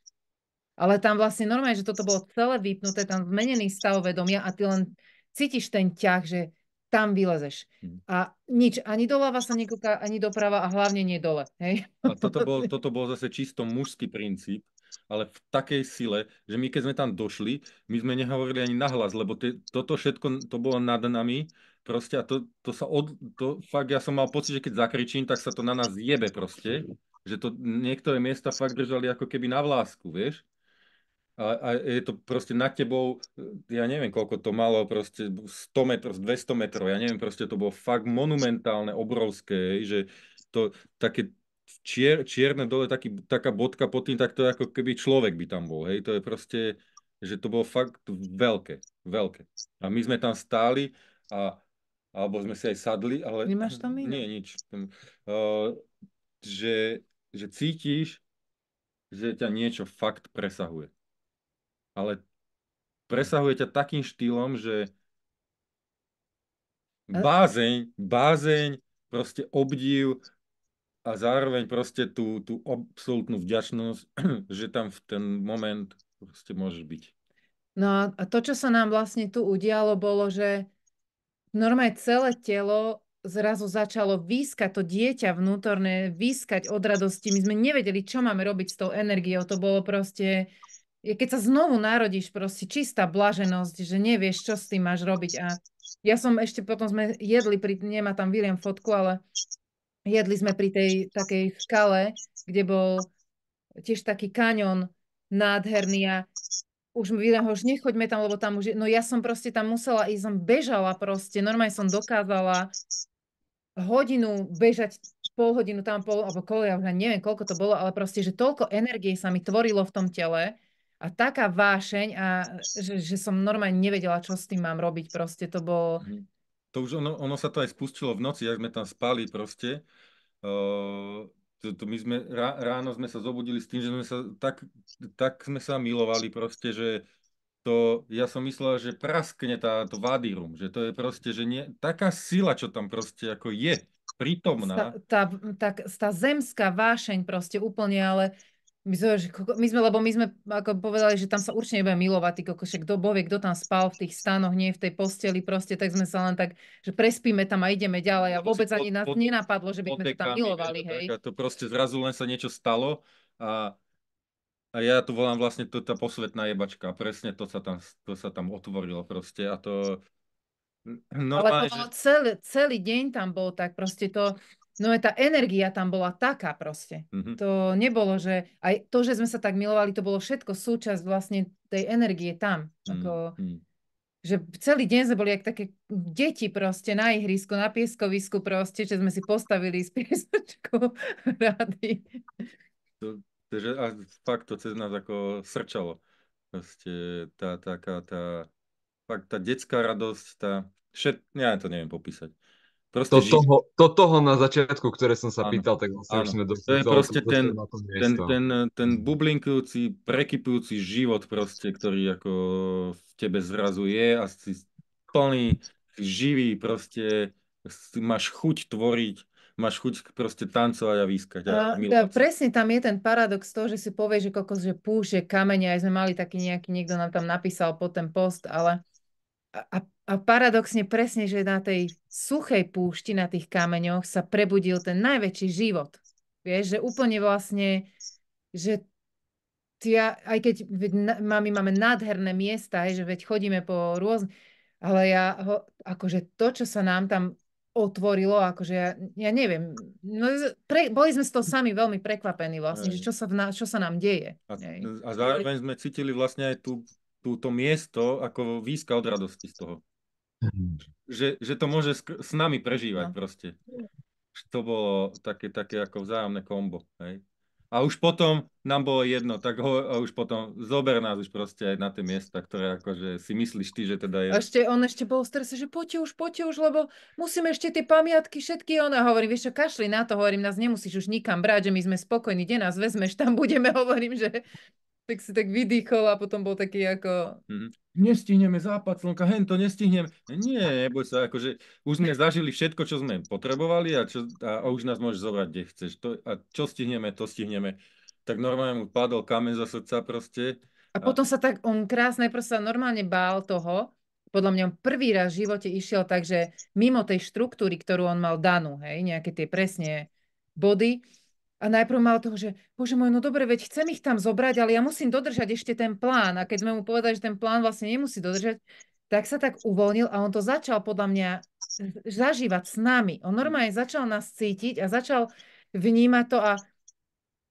Ale tam vlastne normálne, že toto bolo celé vypnuté, tam zmenený stav vedomia a ty len cítiš ten ťah, že tam vylezeš. Hm. A nič, ani doľava sa nekúka, ani doprava a hlavne nie dole. Hej? A toto bol zase čisto mužský princíp, ale v takej sile, že my keď sme tam došli, my sme nehovorili ani nahlas, lebo toto všetko to bolo nad nami, proste a to fakt, ja som mal pocit, že keď zakričím, tak sa to na nás jebe proste, že to niektoré miesta fakt držali ako keby na vlásku, vieš? A je to proste nad tebou, ja neviem, koľko to malo, proste 100 metrov, 200 metrov, ja neviem, proste to bolo fakt monumentálne, obrovské, že to také čierne dole, taká bodka pod tým, tak to je ako keby človek by tam bol, hej, to je proste, že to bolo fakt veľké, veľké. A my sme tam stáli alebo sme si aj sadli, ale Nemáš tam víno? nie, nič. Uh, že cítiš, že ťa niečo fakt presahuje. Ale presahuje ťa takým štýlom, že A, bázeň, proste obdiv a zároveň proste tú absolútnu vďačnosť, že tam v ten moment proste môžeš byť. no a to, čo sa nám vlastne tu udialo, bolo, že normálne celé telo zrazu začalo výskať, to dieťa vnútorné, výskať od radosti. My sme nevedeli, čo máme robiť s tou energiou. To bolo proste, keď sa znovu narodíš, proste čistá blaženosť, že nevieš, čo s tým máš robiť. A ja som ešte, potom sme jedli, nemá tam William fotku, ale jedli sme pri tej takej skale, kde bol tiež taký kaňon nádherný a už mi William hovorí, nechoďme tam, lebo tam už no ja som proste tam musela ísť, som bežala proste, normálne som dokázala hodinu bežať, pol hodinu tam, alebo ja už neviem, koľko to bolo, ale proste, že toľko energie sa mi tvorilo v tom tele a taká vášeň a že som normálne nevedela, čo s tým mám robiť, proste to bolo... Mhm. To už ono sa to aj spustilo v noci, ak sme tam spali proste. My sme, ráno sme sa zobudili s tým, že sme sa tak sme sa milovali proste, že ja som myslel, že praskne to vadirum, že to je proste, že nie, taká sila, čo tam proste ako je, prítomná. Tá zemská vášeň proste úplne, ale lebo my sme ako povedali, že tam sa určite nebudeme milovať, ty kokošek, kto bovie, kto tam spal v tých stanoch, nie v tej posteli proste, tak sme sa len tak, že prespíme tam a ideme ďalej a Lebo vôbec ani nás nenapadlo, že by sme sa tam potekami, milovali, vieš, hej. tak, a to proste zrazu len sa niečo stalo a ja to volám vlastne tá posvetná jebačka. Presne to sa tam otvorilo proste a to Ale to normálne, že bolo celý deň tam bol tak proste to, no tá energia tam bola taká proste. mhm, To nebolo, že aj to, že sme sa tak milovali, to bolo všetko súčasť vlastne tej energie tam. mhm, Ako, mhm. že celý deň sme boli jak také deti proste na ihrisku, na pieskovisku proste, že sme si postavili z piesočku rady. To, a fakt to cez nás ako srčalo. Proste fakt tá detská radosť, ja to neviem popísať. Proste To toho na začiatku, ktoré som sa áno, pýtal, tak vlastne už áno. sme To je proste došli na to miesto. ten bublinkujúci, prekypujúci život proste, ktorý ako v tebe zrazu je a si plný, si živý proste, máš chuť tvoriť, máš chuť proste tancovať a výskať a milovať sa. Presne tam je ten paradox toho, že si povieš, že kokos, že púšť, že kamene, aj sme mali taký nejaký, niekto nám tam napísal po ten post, ale a paradoxne presne, že na tej suchej púšti, na tých kameňoch sa prebudil ten najväčší život. Vieš, že úplne vlastne, že aj keď my máme nádherné miesta, že veď chodíme po rôznych, ale akože to, čo sa nám tam otvorilo, akože ja neviem, no, boli sme z toho sami veľmi prekvapení vlastne, že čo sa nám deje. A zároveň sme cítili vlastne aj túto miesto ako výska od radosti z toho. Že to môže s nami prežívať proste. To bolo také ako vzájomné kombo. Hej. A už potom nám bolo jedno, a už potom zober nás už proste aj na tie miesta, ktoré akože si myslíš ty, že teda je. On ešte bol v strese, že poďte už, lebo musíme ešte tie pamiatky všetky. Ona hovorí, vieš čo, kašli na to, hovorím, nás nemusíš už nikam brať, že my sme spokojní, kde nás vezmeš, tam budeme, hovorím, že tak si tak vydýchol a potom bol taký ako... Nestihneme západ slnka, to nestihneme. Nie, neboj sa, akože už sme zažili všetko, čo sme potrebovali a už nás môžeš zobrať, kde chceš. A čo stihneme, to stihneme. Tak normálne mu padol kameň za srdca proste. A potom sa tak, on krásne, sa normálne bál toho, podľa mňa on prvý raz v živote išiel tak, že mimo tej štruktúry, ktorú on mal danú, hej, nejaké tie presne body, a najprv mal toho, že bože môj, no dobre, veď chcem ich tam zobrať, ale ja musím dodržať ešte ten plán. A keď sme mu povedali, že ten plán vlastne nemusí dodržať, tak sa tak uvoľnil a on to začal podľa mňa zažívať s nami. On normálne začal nás cítiť a začal vnímať to a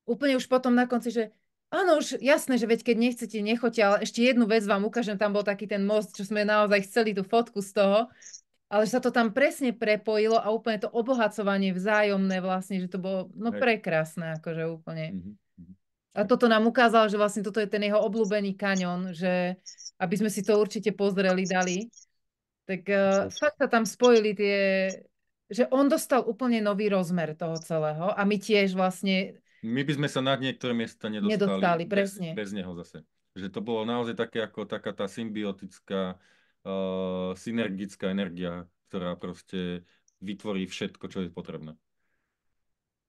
úplne už potom na konci, že áno, už jasné, že veď keď nechcete, nechoďte, ale ešte jednu vec vám ukážem, tam bol taký ten most, čo sme naozaj chceli tú fotku z toho, ale že sa to tam presne prepojilo a úplne to obohacovanie vzájomné vlastne, že to bolo prekrásne, akože úplne. A toto nám ukázalo, že vlastne toto je ten jeho obľúbený kaňon, že aby sme si to určite pozreli, dali. Tak fakt sa tam spojili že on dostal úplne nový rozmer toho celého a my tiež vlastne... My by sme sa na niektoré miesta nedostali presne. Bez neho zase. Že to bolo naozaj také ako taká tá symbiotická synergická energia, ktorá proste vytvorí všetko, čo je potrebné.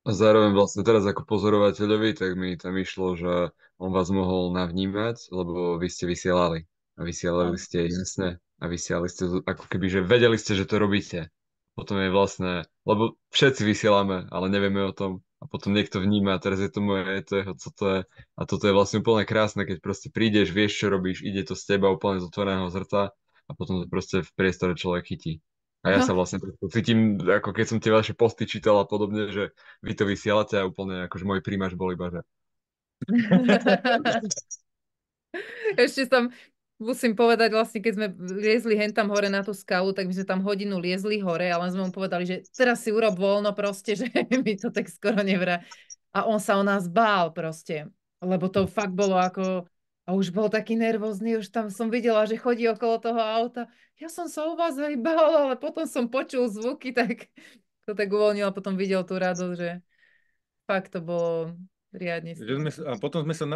A zároveň vlastne teraz ako pozorovateľovi, tak mi tam išlo, že on vás mohol navnímať, lebo vy ste vysielali. A vysielali ste jasne. A vysielali ste ako keby, že vedeli ste, že to robíte. Potom je vlastne, lebo všetci vysielame, ale nevieme o tom. A potom niekto vníma, a teraz je to moje, co to je. A toto je vlastne úplne krásne, keď proste prídeš, vieš, čo robíš, ide to z teba úplne z otvoreného srdca a potom to proste v priestore človek chytí. A ja sa vlastne cítim, ako keď som tie vaše posty čítal a podobne, že vy to vysielate a úplne akože môj príjmač bol iba, že... Ešte som, musím povedať vlastne, keď sme liezli hentam hore na tú skalu, tak my sme tam hodinu liezli hore, ale sme mu povedali, že teraz si urob voľno proste, že mi to tak skoro nevrá. A on sa o nás bál proste, lebo to fakt bolo ako... A už bol taký nervózny, už tam som videla, že chodí okolo toho auta. Ja som sa o vás aj bála, ale potom som počul zvuky, tak to tak uvoľnil a potom videl tú radosť, že fakt to bolo riadne. A potom sme sa,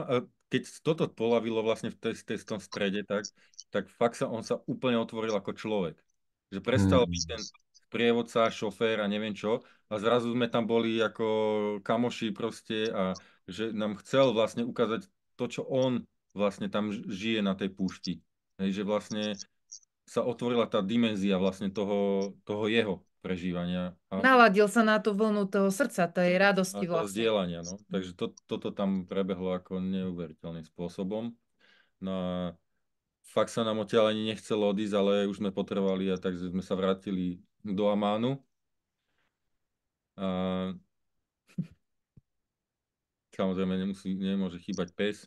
keď toto polavilo vlastne v tom strede, tak fakt on sa úplne otvoril ako človek. Že prestal byť ten sprievodca, šofér a neviem čo. A zrazu sme tam boli ako kamoši proste a že nám chcel vlastne ukázať to, čo on vlastne tam žije na tej púšti. Hej, že vlastne sa otvorila tá dimenzia vlastne toho jeho prežívania. Naladil sa na tú vlnu toho srdca, tej radosti a toho vlastne. zdieľania, no. Takže toto tam prebehlo ako neuveriteľným spôsobom. No a fakt sa nám odtiaľ ani nechcelo odísť, ale už sme potrebovali a takže sme sa vrátili do Amánu. A samozrejme nemôže chýbať pes.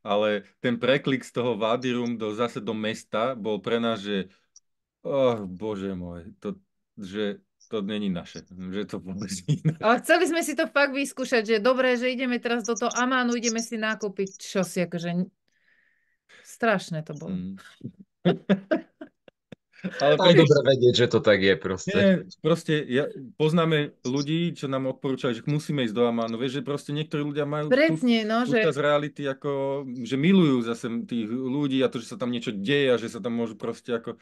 Ale ten preklik z toho Vádirum zase do mesta bol pre nás, že bože môj, že to není naše. Že to vôbec nie je naše. Ale chceli sme si to fakt vyskúšať, že dobre, že ideme teraz do toho Amánu, ideme si nakúpiť čosi, akože strašné to bolo. Mm. Ale Ale dobre vedieť, že to tak je proste. nie, proste poznáme ľudí, čo nám odporúčajú, že musíme ísť do Amánu. Vieš, že proste niektorí ľudia majú tú Presne, no, že časť reality, ako, že milujú zase tých ľudí a to, že sa tam niečo deje a že sa tam môžu proste ako...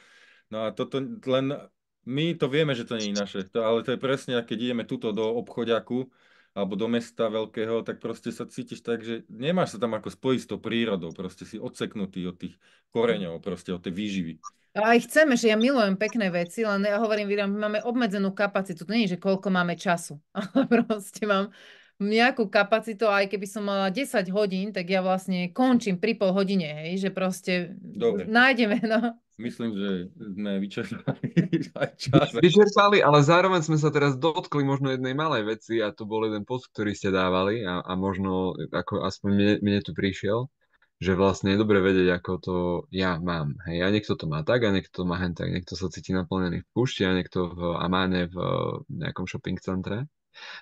No a toto len... My to vieme, že to nie je naše, ale to je presne, keď ideme tuto do obchodiaku alebo do mesta veľkého, tak proste sa cítiš tak, že nemáš sa tam ako spojiť s tou prírodou, proste si odseknutý od tých koreňov, proste od tej výživy. a aj chceme, že ja milujem pekné veci, len ja hovorím, William, my máme obmedzenú kapacitu. To nie je, že koľko máme času, ale proste mám nejakú kapacitu, aj keby som mala 10 hodín, tak ja vlastne končím pri pol hodine, hej, že proste Dobre. nájdeme, no. Myslím, že sme vyčerpali aj čas. Vyčerpali, ale zároveň sme sa teraz dotkli možno jednej malej veci a to bol jeden post, ktorý ste dávali a možno ako aspoň mne tu prišiel, že vlastne je dobre vedieť, ako to ja mám. Hej, a niekto to má tak a niekto to má hen tak. Niekto sa cíti naplnený v púšti a niekto v Amáne v nejakom shopping centre.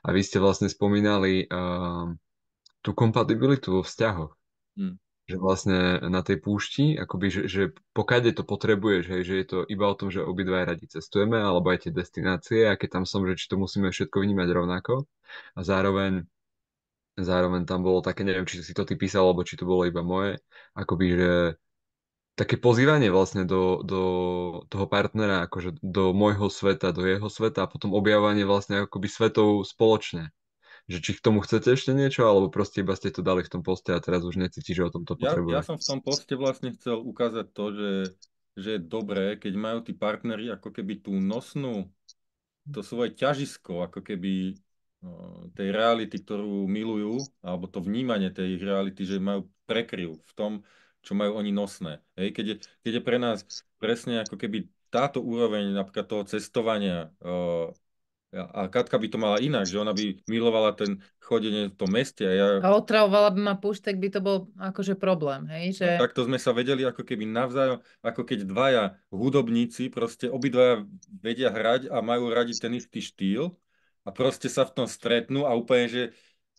A vy ste vlastne spomínali tú kompatibilitu vo vzťahoch. Hm. Že vlastne na tej púšti, akoby, že pokiaľ to potrebuješ, hej, že je to iba o tom, že obidva radi cestujeme, alebo aj tie destinácie, a keď tam som, že či to musíme všetko vnímať rovnako. A zároveň tam bolo také, neviem, či si to ty písal, alebo či to bolo iba moje, akoby, že také pozývanie vlastne do toho partnera, akože do môjho sveta, do jeho sveta a potom objavovanie vlastne akoby svetov spoločne. Že či k tomu chcete ešte niečo, alebo proste iba ste to dali v tom poste a teraz už necíti, že o tom to Ja potrebuje. som v tom poste vlastne chcel ukázať to, že je dobré, keď majú tí partneri ako keby tú nosnú, to svoje ťažisko, ako keby tej reality, ktorú milujú, alebo to vnímanie tej ich reality, že majú prekryv v tom, čo majú oni nosné. Hej, keď je pre nás presne ako keby táto úroveň napríklad toho cestovania, a Katka by to mala inak, že ona by milovala ten chodenie v tom meste a ja A otravovala by ma púšť, tak by to bol akože problém, hej, že... a takto sme sa vedeli ako keby navzájom, ako keď dvaja hudobníci, proste obidvaja vedia hrať a majú radi ten istý štýl a proste sa v tom stretnú a úplne, že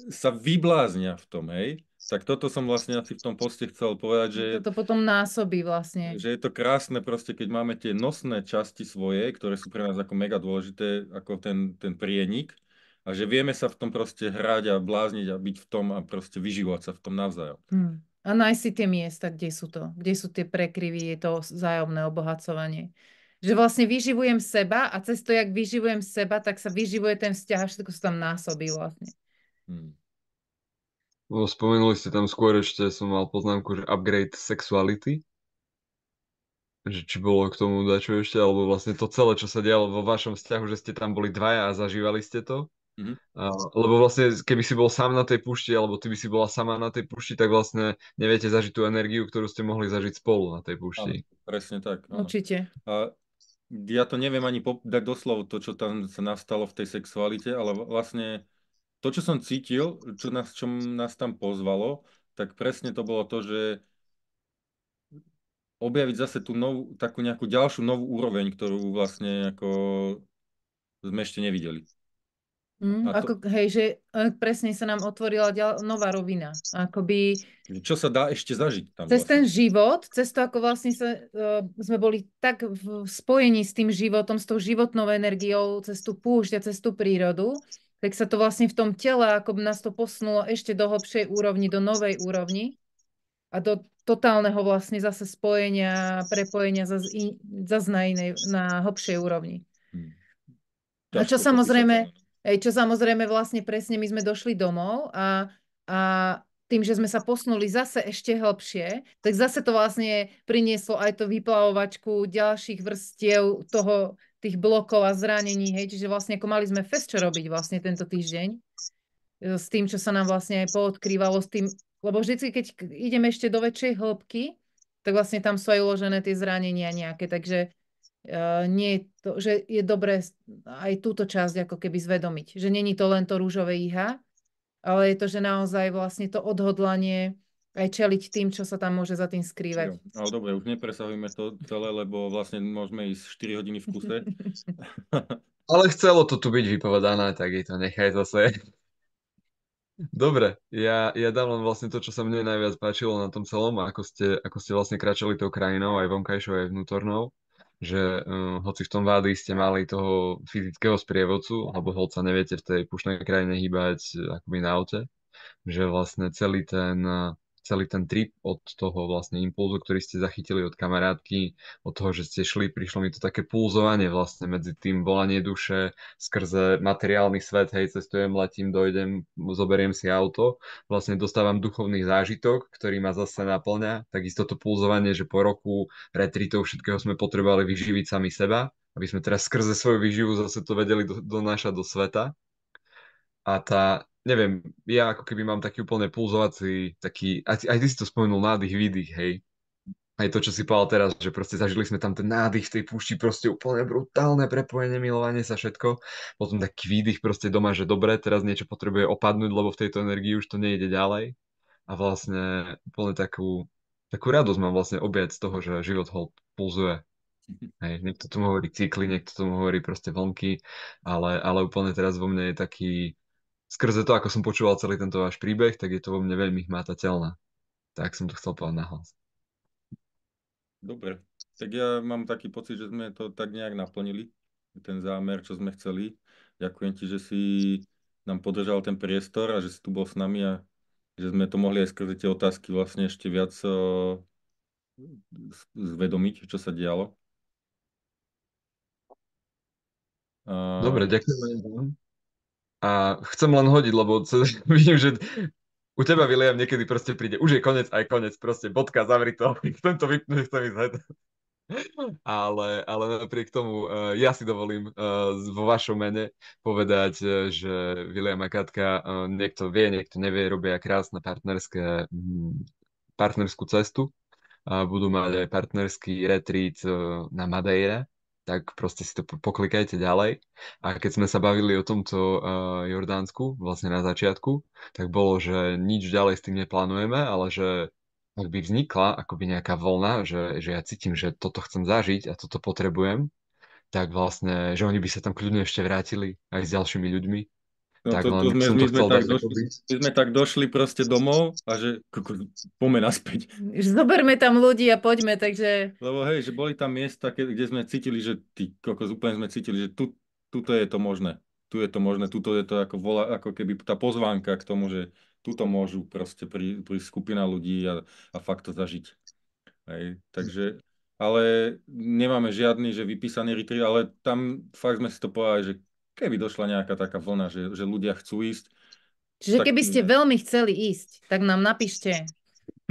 sa vybláznia v tom, hej. Tak toto som vlastne asi v tom poste chcel povedať, To potom násobí vlastne. že je to krásne proste, keď máme tie nosné časti svoje, ktoré sú pre nás ako mega dôležité, ako ten prienik a že vieme sa v tom proste hrať a blázniť a byť v tom a proste vyživovať sa v tom navzájom. A nájsť si tie miesta, kde sú tie prekryvy, je to vzájomné obohacovanie. Že vlastne vyživujem seba a cez to, jak vyživujem seba, tak sa vyživuje ten vzťah a všetko sa tam násobí vlastne. Spomenuli ste tam skôr ešte, som mal poznámku, že upgrade sexuality. Že či bolo k tomu dačo ešte, alebo vlastne to celé, čo sa dialo vo vašom vzťahu, že ste tam boli dvaja a zažívali ste to. Mhm. Lebo vlastne, keby si bol sám na tej púšti, alebo ty by si bola sama na tej púšti, tak vlastne neviete zažiť tú energiu, ktorú ste mohli zažiť spolu na tej Áno, púšti. presne tak. Áno. Určite. A ja to neviem ani dať doslov, to, čo tam sa nastalo v tej sexualite, ale vlastne to, čo som cítil, čo nás tam pozvalo, tak presne to bolo to, že objaviť zase tú novú, takú nejakú ďalšiu novú úroveň, ktorú vlastne ako sme ešte nevideli. A to, Hej, že presne sa nám otvorila nová rovina. Akoby čo sa dá ešte zažiť tam cez vlastne. ten život, cez to, ako vlastne sme boli tak v spojení s tým životom, s tou životnou energiou, cez tú púšť a cez tú prírodu, tak sa to vlastne v tom tele, ako by nás to posunulo ešte do hlbšej úrovni, do novej úrovni a do totálneho vlastne zase spojenia, prepojenia zase na hlbšej úrovni. A čo samozrejme, vlastne presne my sme došli domov a tým, že sme sa posunuli zase ešte hlbšie, tak zase to vlastne prinieslo aj to vyplavovačku ďalších vrstiev tých blokov a zranení, hej, čiže vlastne ako mali sme fest čo robiť vlastne tento týždeň s tým, čo sa nám vlastne aj poodkrývalo s tým, lebo vždycky, keď ideme ešte do väčšej hĺbky, tak vlastne tam sú aj uložené tie zranenia nejaké, takže nie je to, že je dobré aj túto časť ako keby zvedomiť, že není to len to rúžové iha, ale je to, že naozaj vlastne to odhodlanie aj čeliť tým, čo sa tam môže za tým skrývať. Jo, ale dobre, už nepresahujme to celé, lebo vlastne môžeme ísť 4 hodiny v kuse. ale chcelo to tu byť vypovedané, tak jej to nechaj zase. Dobre, ja dám len vlastne to, čo sa mne najviac páčilo na tom celom, ako ste vlastne kráčali tou krajinou, aj vonkajšou, aj vnútornou, že hoci v tom vády ste mali toho fyzického sprievodcu, alebo hoď sa neviete v tej pušnej krajine hýbať akoby na aute, že vlastne celý ten trip od toho vlastne impulzu, ktorý ste zachytili od kamarátky, od toho, že ste šli, prišlo mi to také pulzovanie vlastne medzi tým volanie duše skrze materiálny svet, hej, cestujem, letím, dojdem, zoberiem si auto, vlastne dostávam duchovný zážitok, ktorý ma zase naplňa, takisto to pulzovanie, že po roku retreatov všetkého sme potrebovali vyživiť sami seba, aby sme teraz skrze svoju výživu zase to vedeli donášať do sveta. A neviem, ja ako keby mám taký úplne pulzovací, aj ty si to spomenul, nádych, výdych, hej. Aj to, čo si povedal teraz, že proste zažili sme tam ten nádych v tej púšti, proste úplne brutálne prepojenie, milovanie sa, všetko. Potom taký výdych proste doma, že dobre, teraz niečo potrebuje opadnúť, lebo v tejto energii už to nejde ďalej. A vlastne úplne takú radosť mám vlastne objať z toho, že život pulzuje. Hej, niekto tomu hovorí cykly, niekto tomu hovorí proste vlnky, ale úplne teraz vo mne je taký, skrze to, ako som počúval celý tento váš príbeh, tak je to vo mne veľmi hmatateľné. Tak som to chcel povedať nahlas. Dobre. Tak ja mám taký pocit, že sme to tak nejak naplnili, ten zámer, čo sme chceli. Ďakujem ti, že si nám podržal ten priestor a že si tu bol s nami a že sme to mohli aj skrze tie otázky vlastne ešte viac zvedomiť, čo sa dialo. A Dobre, ďakujem aj vám. A chcem len hodiť, lebo vidím, že u teba, William, niekedy proste príde, už je koniec, aj koniec, proste bodka, zavri to, chcem to vypnúť, chcem ísť hneď. Ale napriek tomu ja si dovolím vo vašom mene povedať, že William a Katka, niekto vie, niekto nevie, robia krásne partnerskú cestu a budú mať aj partnerský retreat na Madeire, tak proste si to poklikajte ďalej. A keď sme sa bavili o tomto Jordánsku, vlastne na začiatku, tak bolo, že nič ďalej s tým neplánujeme, ale že ak by vznikla akoby nejaká vlna, že ja cítim, že toto chcem zažiť a toto potrebujem, tak vlastne, že oni by sa tam kľudne ešte vrátili aj s ďalšími ľuďmi. no Tak to len sme, som my to sme chcel tak dať došli, akoby. my sme tak došli proste domov a že poďme naspäť. Zoberme tam ľudí a poďme, takže Lebo hej, že boli tam miesta, kde sme cítili, že ty kokos, úplne sme cítili, že tuto je to možné. Tu je to možné, tuto je to ako keby tá pozvánka k tomu, že tuto môžu proste pri skupina ľudí a fakt to zažiť. Hej, takže, ale nemáme žiadny, že vypísaný retreat, ale tam fakt sme si to povedali, že keby došla nejaká taká vlna, že ľudia chcú ísť, čiže tak keby ste veľmi chceli ísť, tak nám napíšte,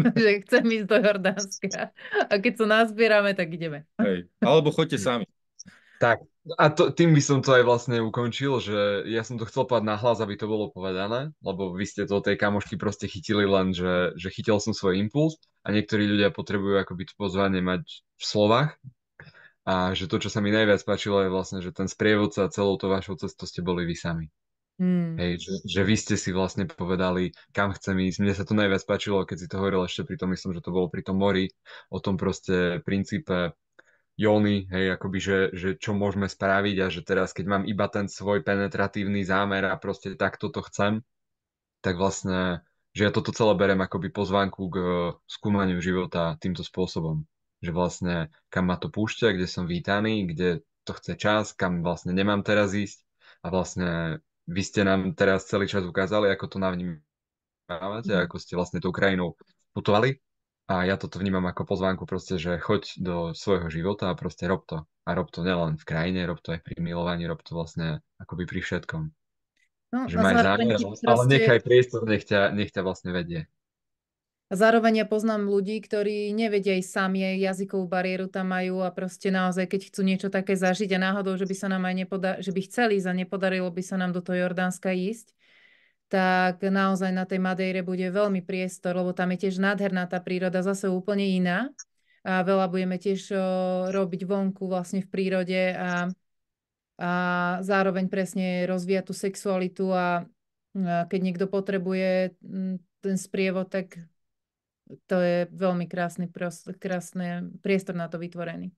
že chcem ísť do Jordánska. A keď sa nazbierame, tak ideme. hej, alebo choďte sami. Tak, a tým by som to aj vlastne ukončil, že ja som to chcel povedať nahlas, aby to bolo povedané, lebo vy ste to tej kamošky proste chytili len, že chytil som svoj impuls a niektorí ľudia potrebujú akoby to pozvanie mať v slovách a že to, čo sa mi najviac páčilo je vlastne, že ten sprievodca celou to vašou cestou ste boli vy sami. Hmm. Hej, že vy ste si vlastne povedali, kam chcem ísť. Mne sa to najviac páčilo, keď si to hovoril ešte pri tom, myslím, že to bolo pri tom mori, o tom proste princípe jóny, hej, akoby, že čo môžeme spraviť a že teraz, keď mám iba ten svoj penetratívny zámer a proste takto to chcem, tak vlastne, že ja toto celé berem akoby pozvánku k skúmaniu života týmto spôsobom. Že vlastne, kam ma to púšťa, kde som vítaný, kde to chce čas, kam vlastne nemám teraz ísť a vlastne vy ste nám teraz celý čas ukázali, ako to navnímavate, ako ste vlastne tou krajinou putovali. A ja toto vnímam ako pozvánku proste, že choď do svojho života a proste rob to. A rob to nielen v krajine, rob to aj pri milovaní, rob to vlastne akoby pri všetkom. No Že a maj zároveň zámer, ti ale proste... nechaj priestor, nech ťa vlastne vedie. A zároveň ja poznám ľudí, ktorí nevedia ísť sami, aj jazykovú bariéru tam majú a proste naozaj, keď chcú niečo také zažiť a náhodou, že by sa nám aj že by chceli ísť a nepodarilo by sa nám do toho Jordánska ísť, tak naozaj na tej Madeire bude veľmi priestor, lebo tam je tiež nádherná tá príroda, zase úplne iná. A veľa budeme tiež robiť vonku vlastne v prírode a zároveň presne rozvíjať tú sexualitu a keď niekto potrebuje ten sprievod, tak to je veľmi krásny priestor na to vytvorený.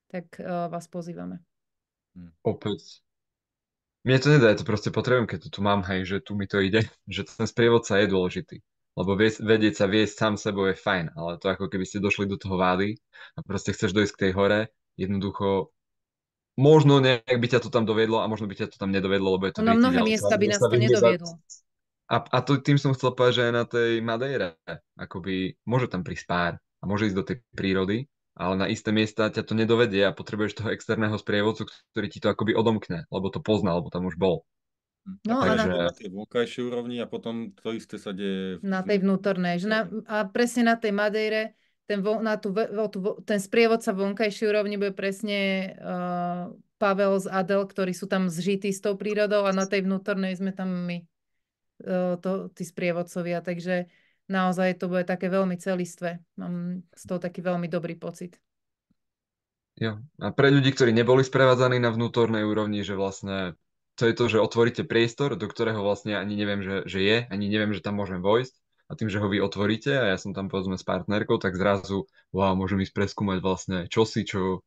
Tak vás pozývame. Opäť Mne to nedá, ja to proste potrebujem, keď to tu mám, hej, že tu mi to ide, že ten sprievodca je dôležitý. Lebo vedieť sa viesť sám sebou je fajn, ale to ako keby ste došli do toho vády a proste chceš dojsť k tej hore, jednoducho, možno nejak by ťa to tam dovedlo a možno by ťa to tam nedovedlo, lebo je to No, na veľký mnohé ďalca, miesta by že nás sa to vyhne za... nedoviedlo. A to, tým som chcel povedať, že aj na tej Madeire, akoby môže tam prísť pár a môže ísť do tej prírody, ale na isté miesta ťa to nedovedie a potrebuješ toho externého sprievodcu, ktorý ti to akoby odomkne, lebo to pozná, lebo tam už bol. A No to a je na, to na Takže tej vonkajšej úrovni a potom to isté sa deje v na tých tej vnútornej. Že a presne na tej Madeire ten sprievodca vonkajšej úrovni bude presne Pavel z Adel, ktorí sú tam zžití s tou prírodou a na tej vnútornej sme tam my, tí sprievodcovia. Takže naozaj to bude také veľmi celistvé. Mám z toho taký veľmi dobrý pocit. jo. A pre ľudí, ktorí neboli sprevádzaní na vnútornej úrovni, že vlastne to je to, že otvoríte priestor, do ktorého vlastne ani neviem, že je, ani neviem, že tam môžem vojsť. A tým, že ho vy otvoríte a ja som tam povedzme s partnerkou, tak zrazu, wow, môžem ísť preskúmať vlastne čosi, čo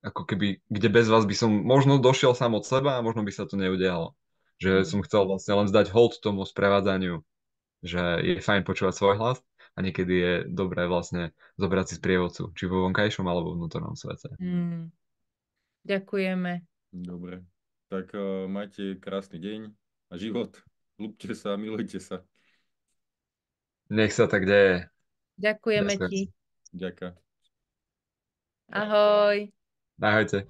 ako keby, kde bez vás by som možno došiel sám od seba a možno by sa to neudialo. Že som chcel vlastne len zdať hold tomu sprevádzaniu, že je fajn počúvať svoj hlas a niekedy je dobré vlastne zobrať si sprievodcu, či vo vonkajšom alebo vnútornom svete. Mm, ďakujeme. Dobre. Tak majte krásny deň a život. Ľúbte sa, milujte sa. Nech sa tak deje. Ďakujeme Ďakujem. ti. Ďakujem. Ahoj. Ahojte.